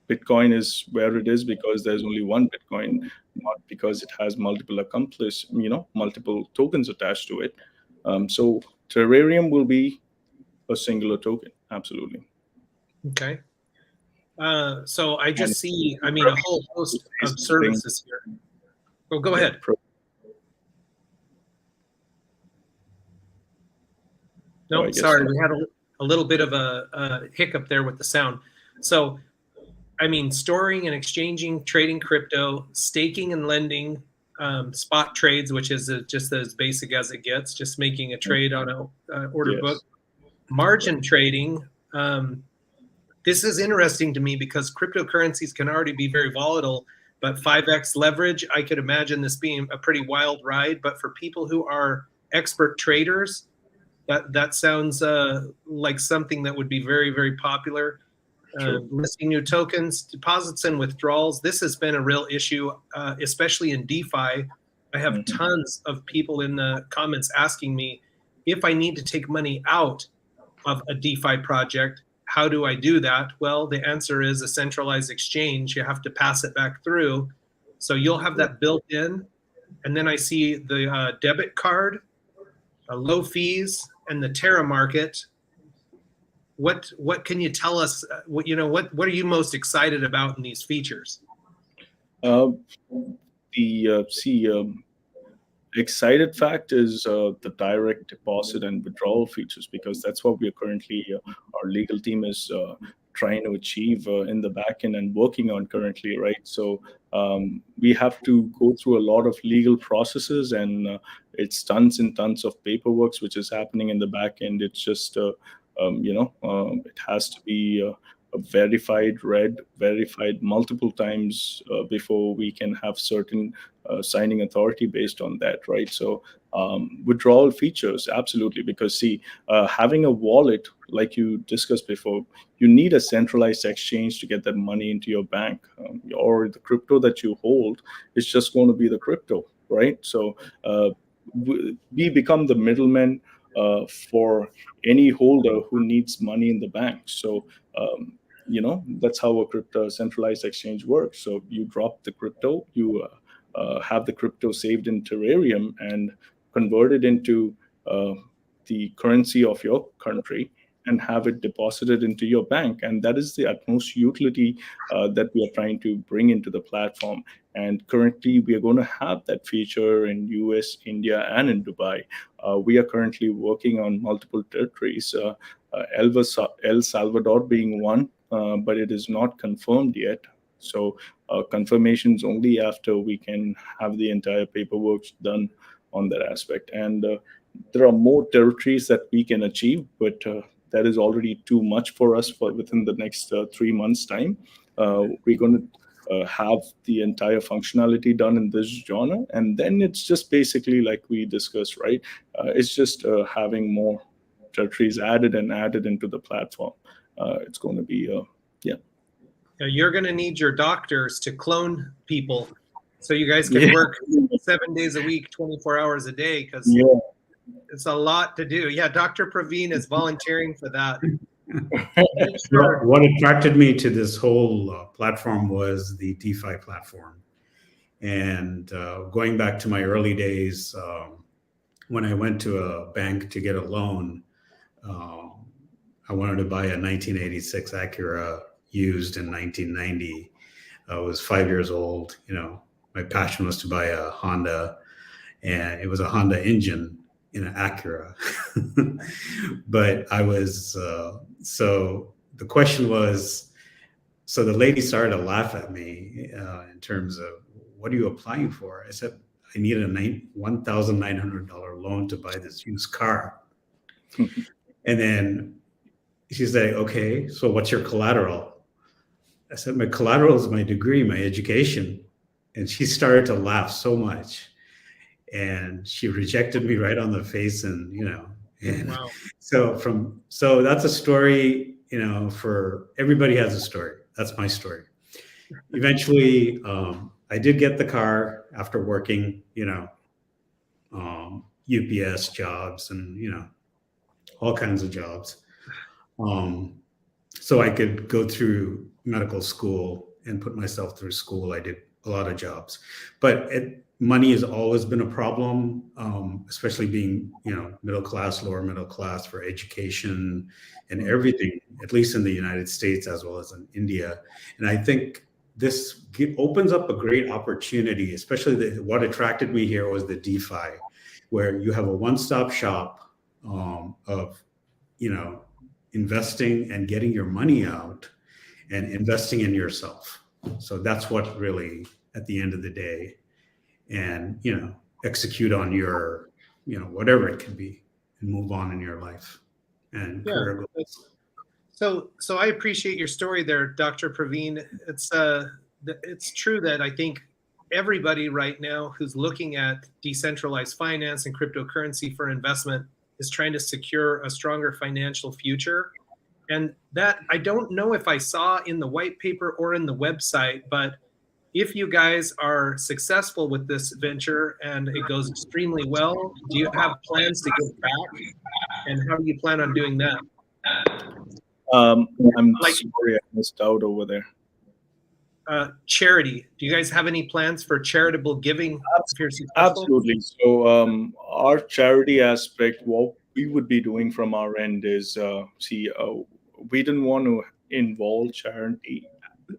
Bitcoin is where it is because there's only one Bitcoin, not because it has multiple multiple tokens attached to it. So Terrarium will be a singular token, absolutely. Okay. So I just see, a whole host of services here. Oh, go ahead. No, sorry, we had a little bit of a hiccup there with the sound. So, storing and exchanging, trading crypto, staking and lending, spot trades, which is just as basic as it gets, just making a trade on a order book, margin trading. This is interesting to me because cryptocurrencies can already be very volatile, but 5x leverage, I could imagine this being a pretty wild ride. But for people who are expert traders, that sounds like something that would be very, very popular. Listing new tokens, deposits and withdrawals. This has been a real issue, especially in DeFi. I have tons of people in the comments asking me if I need to take money out of a DeFi project, how do I do that? Well, the answer is a centralized exchange. You have to pass it back through. So you'll have that built in. And then I see the debit card, low fees, and the Terra market. What can you tell us? What are you most excited about in these features? Excited fact is the direct deposit and withdrawal features, because that's what we are currently, our legal team is trying to achieve in the back end and working on currently, right? So we have to go through a lot of legal processes, and it's tons and tons of paperwork which is happening in the back end. It's just it has to be verified multiple times before we can have certain signing authority based on that, right? So withdrawal features, absolutely, because see, having a wallet, like you discussed before, you need a centralized exchange to get that money into your bank, or the crypto that you hold is just going to be the crypto, right? So we become the middleman for any holder who needs money in the bank. So that's how a crypto centralized exchange works. So you drop the crypto, you have the crypto saved in Terrarium and converted into the currency of your country, and have it deposited into your bank. And that is the utmost utility that we are trying to bring into the platform. And currently, we are going to have that feature in US, India, and in Dubai. We are currently working on multiple territories, El Salvador being one, but it is not confirmed yet. So confirmations only after we can have the entire paperwork done on that aspect. And there are more territories that we can achieve, but that is already too much for us for within the next 3 months' time. We're going to have the entire functionality done in this genre, and then it's just basically like we discussed, right? It's just having more territories added into the platform. It's going to be Now, you're going to need your doctors to clone people so you guys can work 7 days a week, 24 hours a day, because it's a lot to do. Yeah, Dr. Praveen is volunteering for that. Well, what attracted me to this whole platform was the DeFi platform. And going back to my early days, when I went to a bank to get a loan, I wanted to buy a 1986 Acura used in 1990. I was 5 years old. My passion was to buy a Honda, and it was a Honda engine in an Acura. But I was, so the question was, so the lady started to laugh at me in terms of, what are you applying for? I said, I need a $1,900 loan to buy this used car. And then she said, okay, so what's your collateral? I said, my collateral is my degree, my education. And she started to laugh so much. And she rejected me right on the face. And, Wow. So that's a story, for everybody has a story. That's my story. Eventually, I did get the car after working, UPS jobs and, all kinds of jobs. So I could go through medical school and put myself through school. I did a lot of jobs, but money has always been a problem, especially being, middle class, lower middle class, for education and everything, at least in the United States as well as in India. And I think this opens up a great opportunity, especially what attracted me here was the DeFi, where you have a one-stop shop of, investing and getting your money out and investing in yourself. So that's what really, at the end of the day, and, execute on your, whatever it can be, and move on in your life and career goals. So I appreciate your story there, Dr. Praveen. It's true that I think everybody right now who's looking at decentralized finance and cryptocurrency for investment is trying to secure a stronger financial future. And that, I don't know if I saw in the white paper or in the website, but if you guys are successful with this venture and it goes extremely well, do you have plans to give back? And how do you plan on doing that? I'm sorry, I missed out over there. Charity. Do you guys have any plans for charitable giving? Absolutely. So our charity aspect, what we would be doing from our end is, we didn't want to involve charity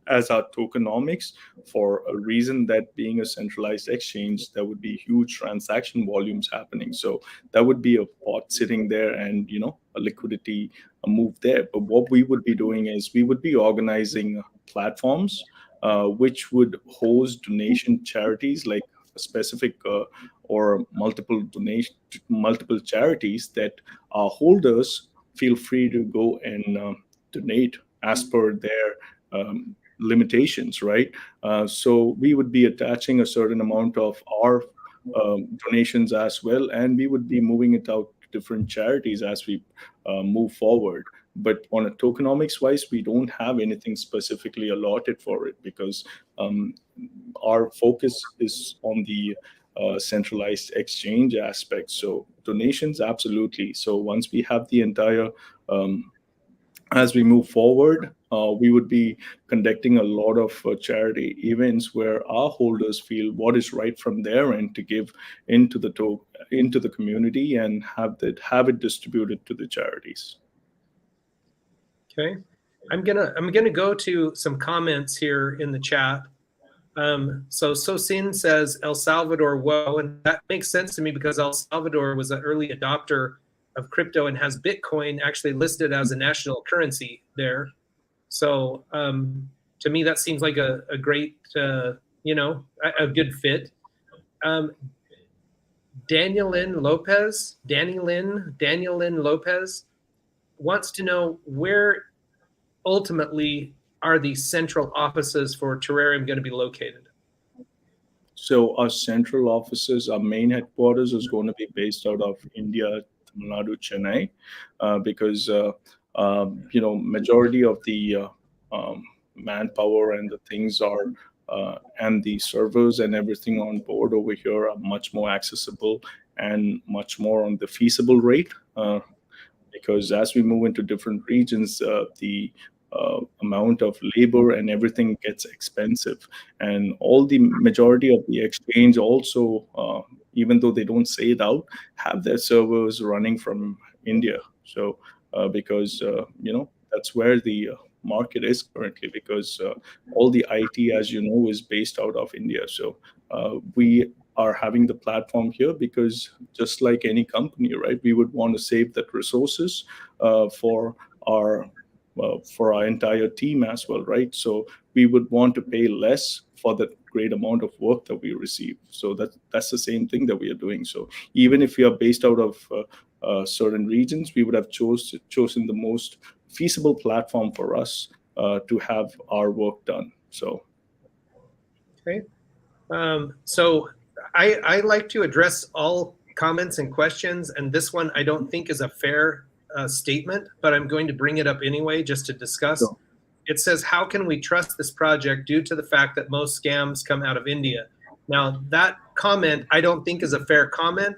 as our tokenomics for a reason that being a centralized exchange, there would be huge transaction volumes happening. So that would be a pot sitting there and, a liquidity move there. But what we would be doing is we would be organizing platforms which would host donation charities, like a specific or multiple charities that our holders feel free to go and donate as per their limitations, right? So we would be attaching a certain amount of our donations as well, and we would be moving it out to different charities as we move forward. But on a tokenomics wise, we don't have anything specifically allotted for it because our focus is on the centralized exchange aspect. So donations, absolutely. So once we have the entire, as we move forward, we would be conducting a lot of charity events where our holders feel what is right from their end to give into the community and have it distributed to the charities. Okay, I'm gonna go to some comments here in the chat. So Sosin says El Salvador, whoa, and that makes sense to me because El Salvador was an early adopter of crypto and has Bitcoin actually listed as a national currency there. So to me, that seems like a great, a good fit. Daniel Lynn Lopez wants to know where ultimately are the central offices for Terrarium going to be located? So our central offices, our main headquarters is going to be based out of India, Tamil Nadu, Chennai, because majority of the manpower and the things are and the servers and everything on board over here are much more accessible and much more on the feasible rate. Because as we move into different regions, the amount of labor and everything gets expensive, and all the majority of the exchange also, even though they don't say it out, have their servers running from India. So because that's where the market is currently, because all the IT, as you know, is based out of India. So we are having the platform here because, just like any company, right, we would want to save that resources for our entire team as well, right? So we would want to pay less for the great amount of work that we receive. So that's the same thing that we are doing. So even if we are based out of certain regions, we would have chosen the most feasible platform for us to have our work done. So okay. So I like to address all comments and questions, and this one I don't think is a fair statement, but I'm going to bring it up anyway just to discuss. Sure. It says, how can we trust this project due to the fact that most scams come out of India? Now, that comment I don't think is a fair comment.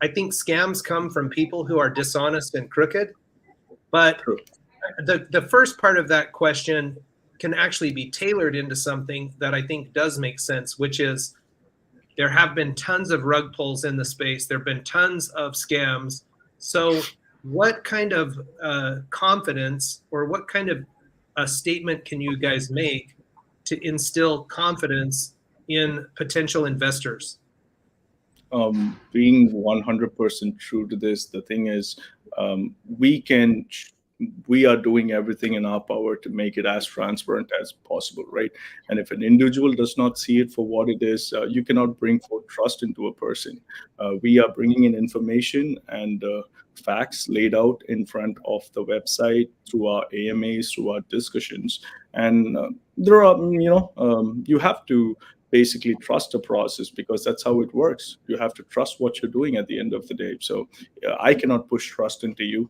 I think scams come from people who are dishonest and crooked. But True. the first part of that question can actually be tailored into something that I think does make sense, which is there have been tons of rug pulls in the space. There have been tons of scams. So what kind of confidence, or what kind of a statement can you guys make to instill confidence in potential investors? Being 100% true to this, the thing is, we are doing everything in our power to make it as transparent as possible, right? And if an individual does not see it for what it is, you cannot bring forth trust into a person. We are bringing in information and facts laid out in front of the website through our AMAs, through our discussions. And there are, you have to basically trust the process, because that's how it works. You have to trust what you're doing at the end of the day. So I cannot push trust into you.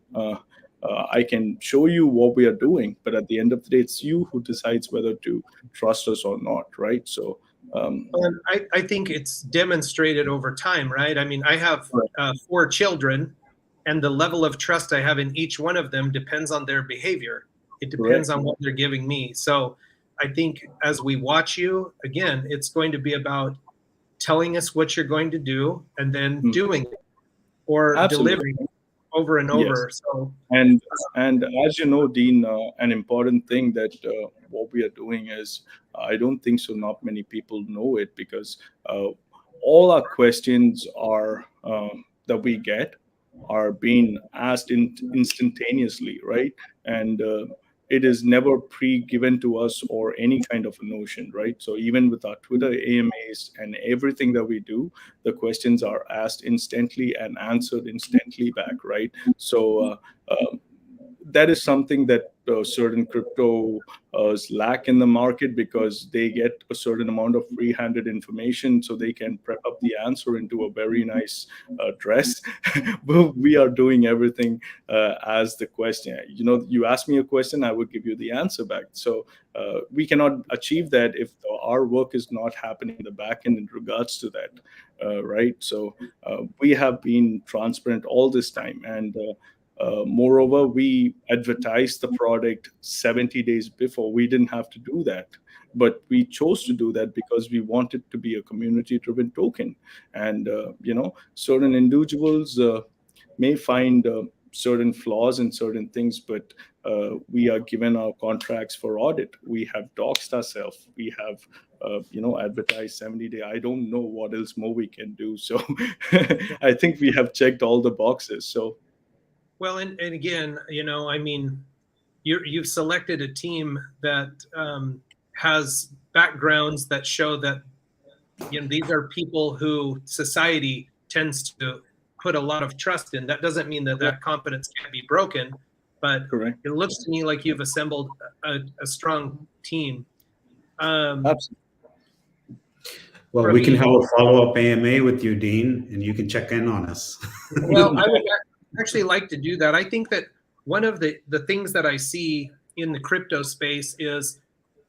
I can show you what we are doing, but at the end of the day, it's you who decides whether to trust us or not, right? So I think it's demonstrated over time, right? I mean, I have 4 children, and the level of trust I have in each one of them depends on their behavior. It depends on what they're giving me. So I think as we watch you, again, it's going to be about telling us what you're going to do and then doing it, or delivering it over and over. Yes. So and as you know, Dean, an important thing that what we are doing is, I don't think so not many people know it, because all our questions are that we get are being asked instantaneously, right? And it is never pre-given to us or any kind of a notion, right? So even with our Twitter AMAs and everything that we do, the questions are asked instantly and answered instantly back, right? So that is something that certain crypto lack in the market, because they get a certain amount of free-handed information, so they can prep up the answer into a very nice dress. But we are doing everything as the question. You ask me a question, I would give you the answer back. So we cannot achieve that if our work is not happening in the back end in regards to that, right? So we have been transparent all this time, and moreover, we advertised the product 70 days before. We didn't have to do that, but we chose to do that because we wanted to be a community-driven token. And certain individuals may find certain flaws in certain things, but we are given our contracts for audit. We have doxed ourselves. We have advertised 70 days. I don't know what else more we can do. So I think we have checked all the boxes. So. Well, and again, I mean, you've selected a team that has backgrounds that show that these are people who society tends to put a lot of trust in. That doesn't mean that confidence can't be broken, but it looks to me like you've assembled a strong team. Absolutely. Well, we can have a follow-up AMA with you, Dean, and you can check in on us. Well, actually like to do that. I think that one of the things that I see in the crypto space is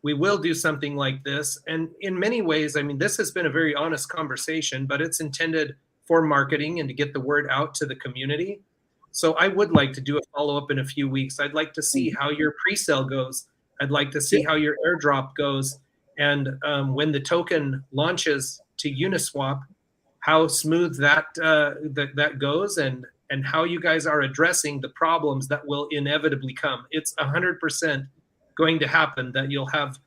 we will do something like this. And in many ways, I mean, this has been a very honest conversation, but it's intended for marketing and to get the word out to the community. So I would like to do a follow-up in a few weeks. I'd like to see how your pre-sale goes. I'd like to see how your airdrop goes. And when the token launches to Uniswap, how smooth that that goes, and how you guys are addressing the problems that will inevitably come. It's 100% going to happen that you'll have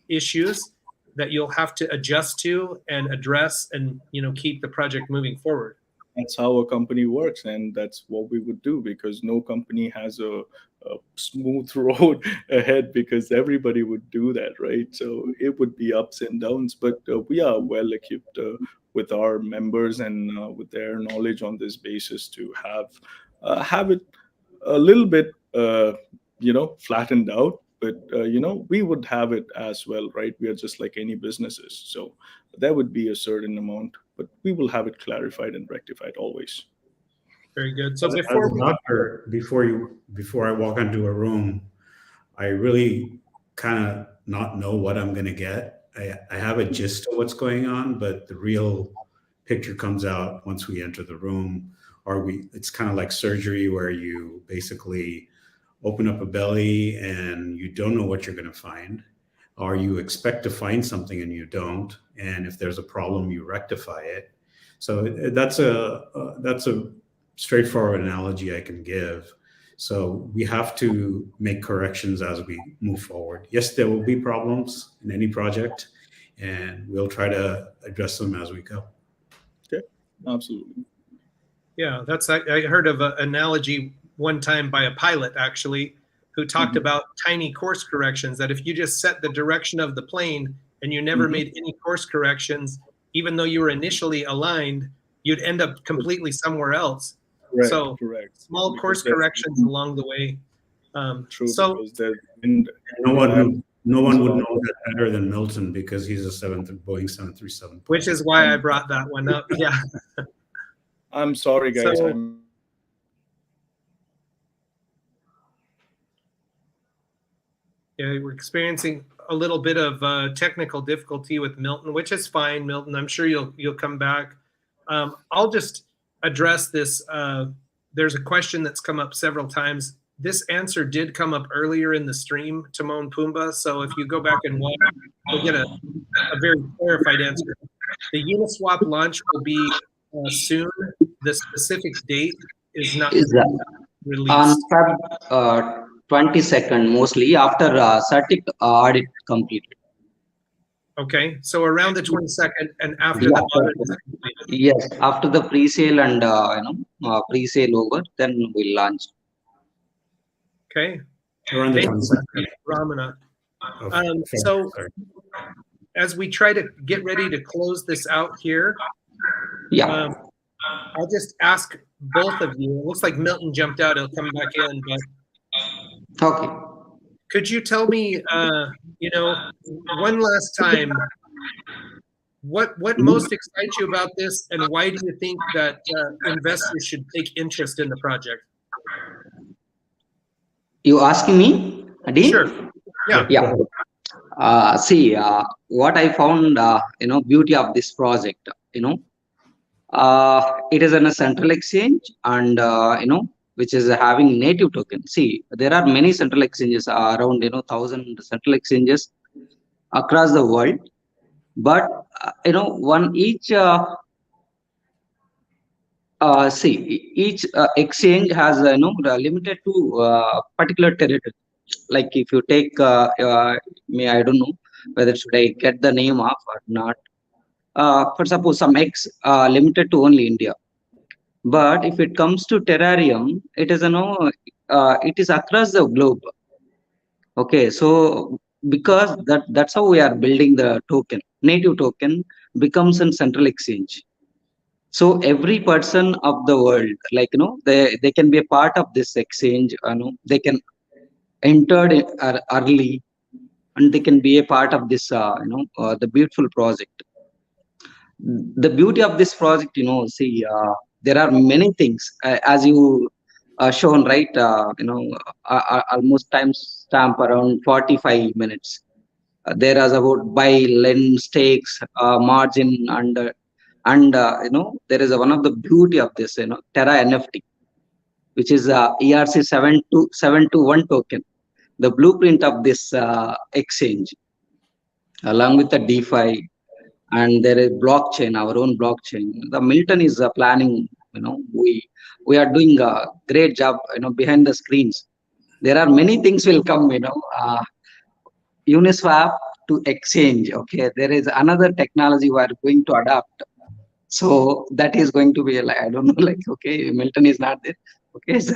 issues that you'll have to adjust to and address, and keep the project moving forward. That's how a company works, and that's what we would do, because no company has a smooth road ahead, because everybody would do that, right? So it would be ups and downs, but we are well equipped with our members and with their knowledge on this basis to have it a little bit flattened out, but we would have it as well, right? We are just like any businesses, so there would be a certain amount, but we will have it clarified and rectified always. Very good. So As a doctor, before I walk into a room, I really kind of not know what I'm going to get. I have a gist of what's going on, but the real picture comes out once we enter the room. It's kind of like surgery, where you basically open up a belly and you don't know what you're going to find, or you expect to find something and you don't. And if there's a problem, you rectify it. So that's a straightforward analogy I can give. So we have to make corrections as we move forward. Yes, there will be problems in any project, and we'll try to address them as we go. Okay, absolutely. Yeah, I heard of an analogy one time by a pilot, actually, who talked about tiny course corrections, that if you just set the direction of the plane and you never made any course corrections, even though you were initially aligned, you'd end up completely somewhere else. Right, so correct. Small course corrections along the way. True. So no one would know that better than Milton, because he's a Boeing 737. Which is why I brought that one up. Yeah. I'm sorry, guys. Yeah, we're experiencing a little bit of technical difficulty with Milton, which is fine, Milton. I'm sure you'll come back. I'll just address this. There's a question that's come up several times. This answer did come up earlier in the stream, Timon Pumbaa. So if you go back and watch, you'll get a very clarified answer. The Uniswap launch will be soon. The specific date is not released. On Feb 22nd, mostly after CERTIC audit completed. Okay, so around the 22nd and after the audit is completed. Yes, after the pre-sale and pre-sale over, then we'll launch. Okay. Around the 22nd. Ramana. So as we try to get ready to close this out here, I'll just ask both of you. It looks like Milton jumped out. He'll come back in, but okay. Could you tell me, one last time, what most excites you about this, and why do you think that investors should take interest in the project? You asking me, Dean? Sure. Yeah. Yeah. See, what I found, beauty of this project, it is in a central exchange, and which is having native token. See, there are many central exchanges, around 1,000 central exchanges across the world, but each exchange has limited to particular territory. Like if you take I don't know whether should I get the name of or not. For suppose some X limited to only India. But if it comes to Terrarium, it is it is across the globe. Okay, so because that's how we are building the token. Native token becomes a central exchange. So every person of the world, they can be a part of this exchange. They can enter early, and they can be a part of this. The beautiful project. The beauty of this project, there are many things as you shown, right? Almost time stamp around 45 minutes. There is about buy, lend, stakes, margin, and there is one of the beauty of this, Terra NFT, which is ERC 721 token, the blueprint of this exchange, along with the DeFi, and there is blockchain, our own blockchain. The Milton is planning. We are doing a great job. Behind the screens, there are many things will come. Uniswap to exchange. Okay, there is another technology we are going to adopt. So that is going to be I don't know, okay, Milton is not there. Okay, so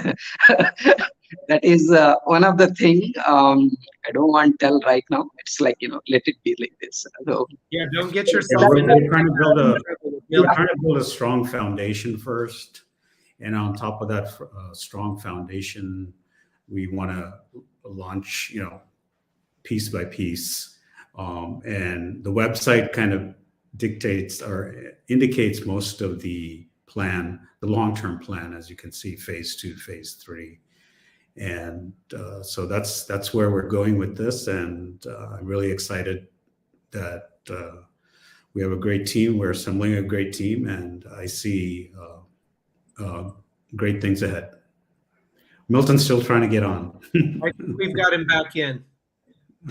that is one of the thing. I don't want to tell right now. It's let it be like this. So Yeah, don't get Yeah, yourself we're, in we're trying to build a Yeah. we're trying to build a strong foundation first, and on top of that strong foundation, we want to launch, piece by piece, and the website kind of dictates or indicates most of the plan, the long-term plan, as you can see, phase 2, phase 3, and so that's where we're going with this, and I'm really excited that we have a great team. We're assembling a great team, and I see great things ahead. Milton's still trying to get on. I think we've got him back in.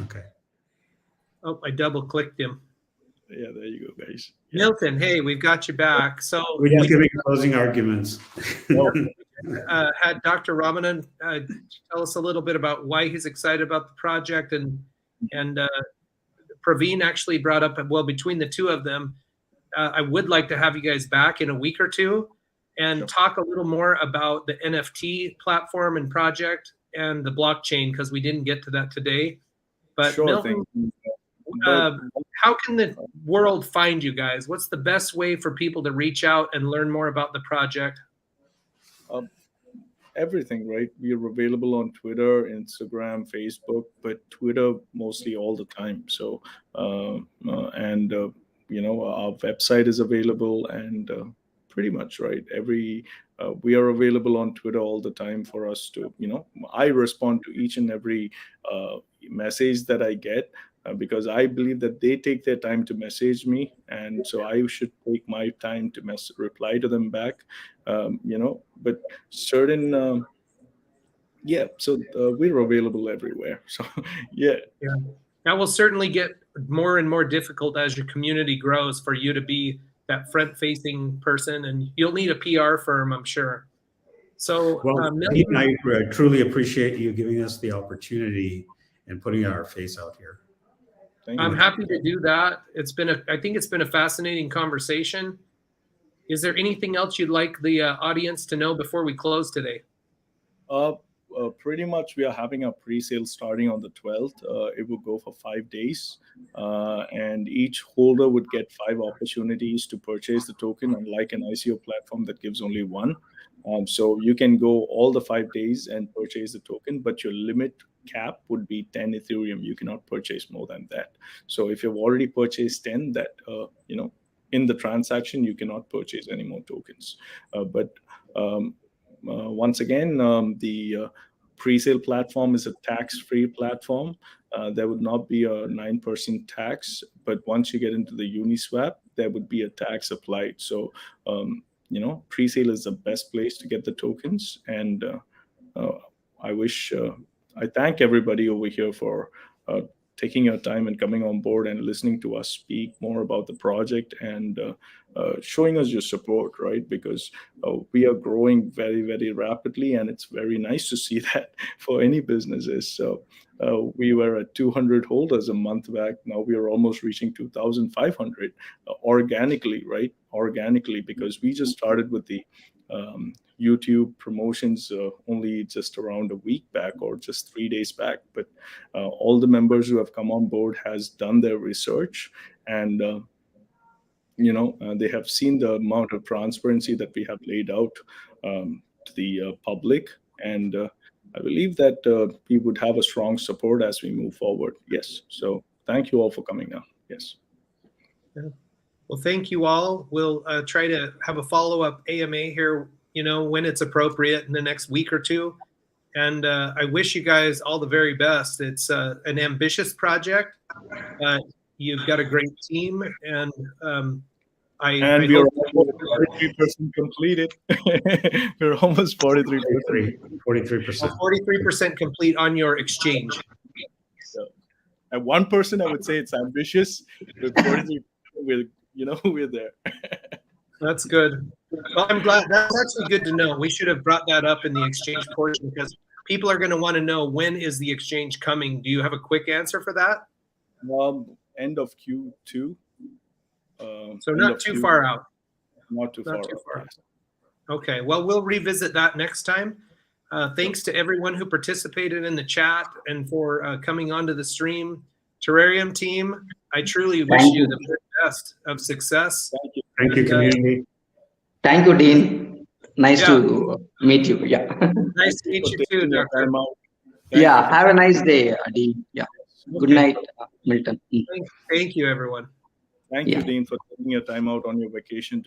Okay. Oh, I double clicked him. Yeah, there you go, guys. Yeah. Milton, hey, we've got you back. So We're just giving closing arguments. had Dr. Ramanan tell us a little bit about why he's excited about the project, and Praveen actually brought up, well, between the two of them, I would like to have you guys back in a week or two and talk a little more about the NFT platform and project and the blockchain, because we didn't get to that today. But Sure Milton, thing. how can the world find you guys? What's the best way for people to reach out and learn more about the project? Everything, right? We are available on Twitter, Instagram, Facebook, but Twitter mostly all the time. So, our website is available, and pretty much, right? We are available on Twitter all the time for us to, I respond to each and every message that I get. Because I believe that they take their time to message me, and so I should take my time to reply to them back. But certain, so we're available everywhere. So yeah. That will certainly get more and more difficult as your community grows for you to be that front-facing person, and you'll need a PR firm, I'm sure. So, Well, Milton, I truly appreciate you giving us the opportunity and putting our face out here. I'm happy to do that. I think it's been a fascinating conversation. Is there anything else you'd like the audience to know before we close today? Pretty much, we are having a pre-sale starting on the 12th. It will go for 5 days, and each holder would get 5 opportunities to purchase the token, unlike an ICO platform that gives only 1. So you can go all the 5 days and purchase the token, but your limit cap would be 10 Ethereum. You cannot purchase more than that. So if you've already purchased 10, that in the transaction, you cannot purchase any more tokens. Once again, the pre-sale platform is a tax-free platform. There would not be a 9% tax, but once you get into the Uniswap, there would be a tax applied. So, pre-sale is the best place to get the tokens. And I thank everybody over here for taking your time and coming on board and listening to us speak more about the project and showing us your support, right? Because we are growing very, very rapidly, and it's very nice to see that for any businesses. So we were at 200 holders a month back. Now we are almost reaching 2,500 organically, right? Organically, because we just started with the YouTube promotions only just around a week back or just 3 days back. But all the members who have come on board has done their research, and they have seen the amount of transparency that we have laid out to the public, and I believe that we would have a strong support as we move forward. Yes. So thank you all for coming now. Yes. Well, thank you all. We'll try to have a follow-up AMA here, when it's appropriate in the next week or two. And I wish you guys all the very best. It's an ambitious project. You've got a great team, and And we are almost 43% completed. We're almost 43%. 43%. 43% complete on your exchange. So, at 1%, I would say it's ambitious. With 43%, we're there. That's good. Well, I'm glad. That's actually good to know. We should have brought that up in the exchange portion, because people are going to want to know, when is the exchange coming? Do you have a quick answer for that? End of Q2. So not too far out. Not too far out. Yes. Okay. Well, we'll revisit that next time. Thanks to everyone who participated in the chat and for coming onto the stream. Terrarium team, I truly wish you the very best of success. Thank you. Thank you, community. Thank you, Dean. Nice to meet you. Yeah. Nice to meet you too, Doctor. Yeah. Have a nice day, Dean. Yeah. Good night, Milton. Thank you, everyone. Thank you, Dean, for taking your time out on your vacation to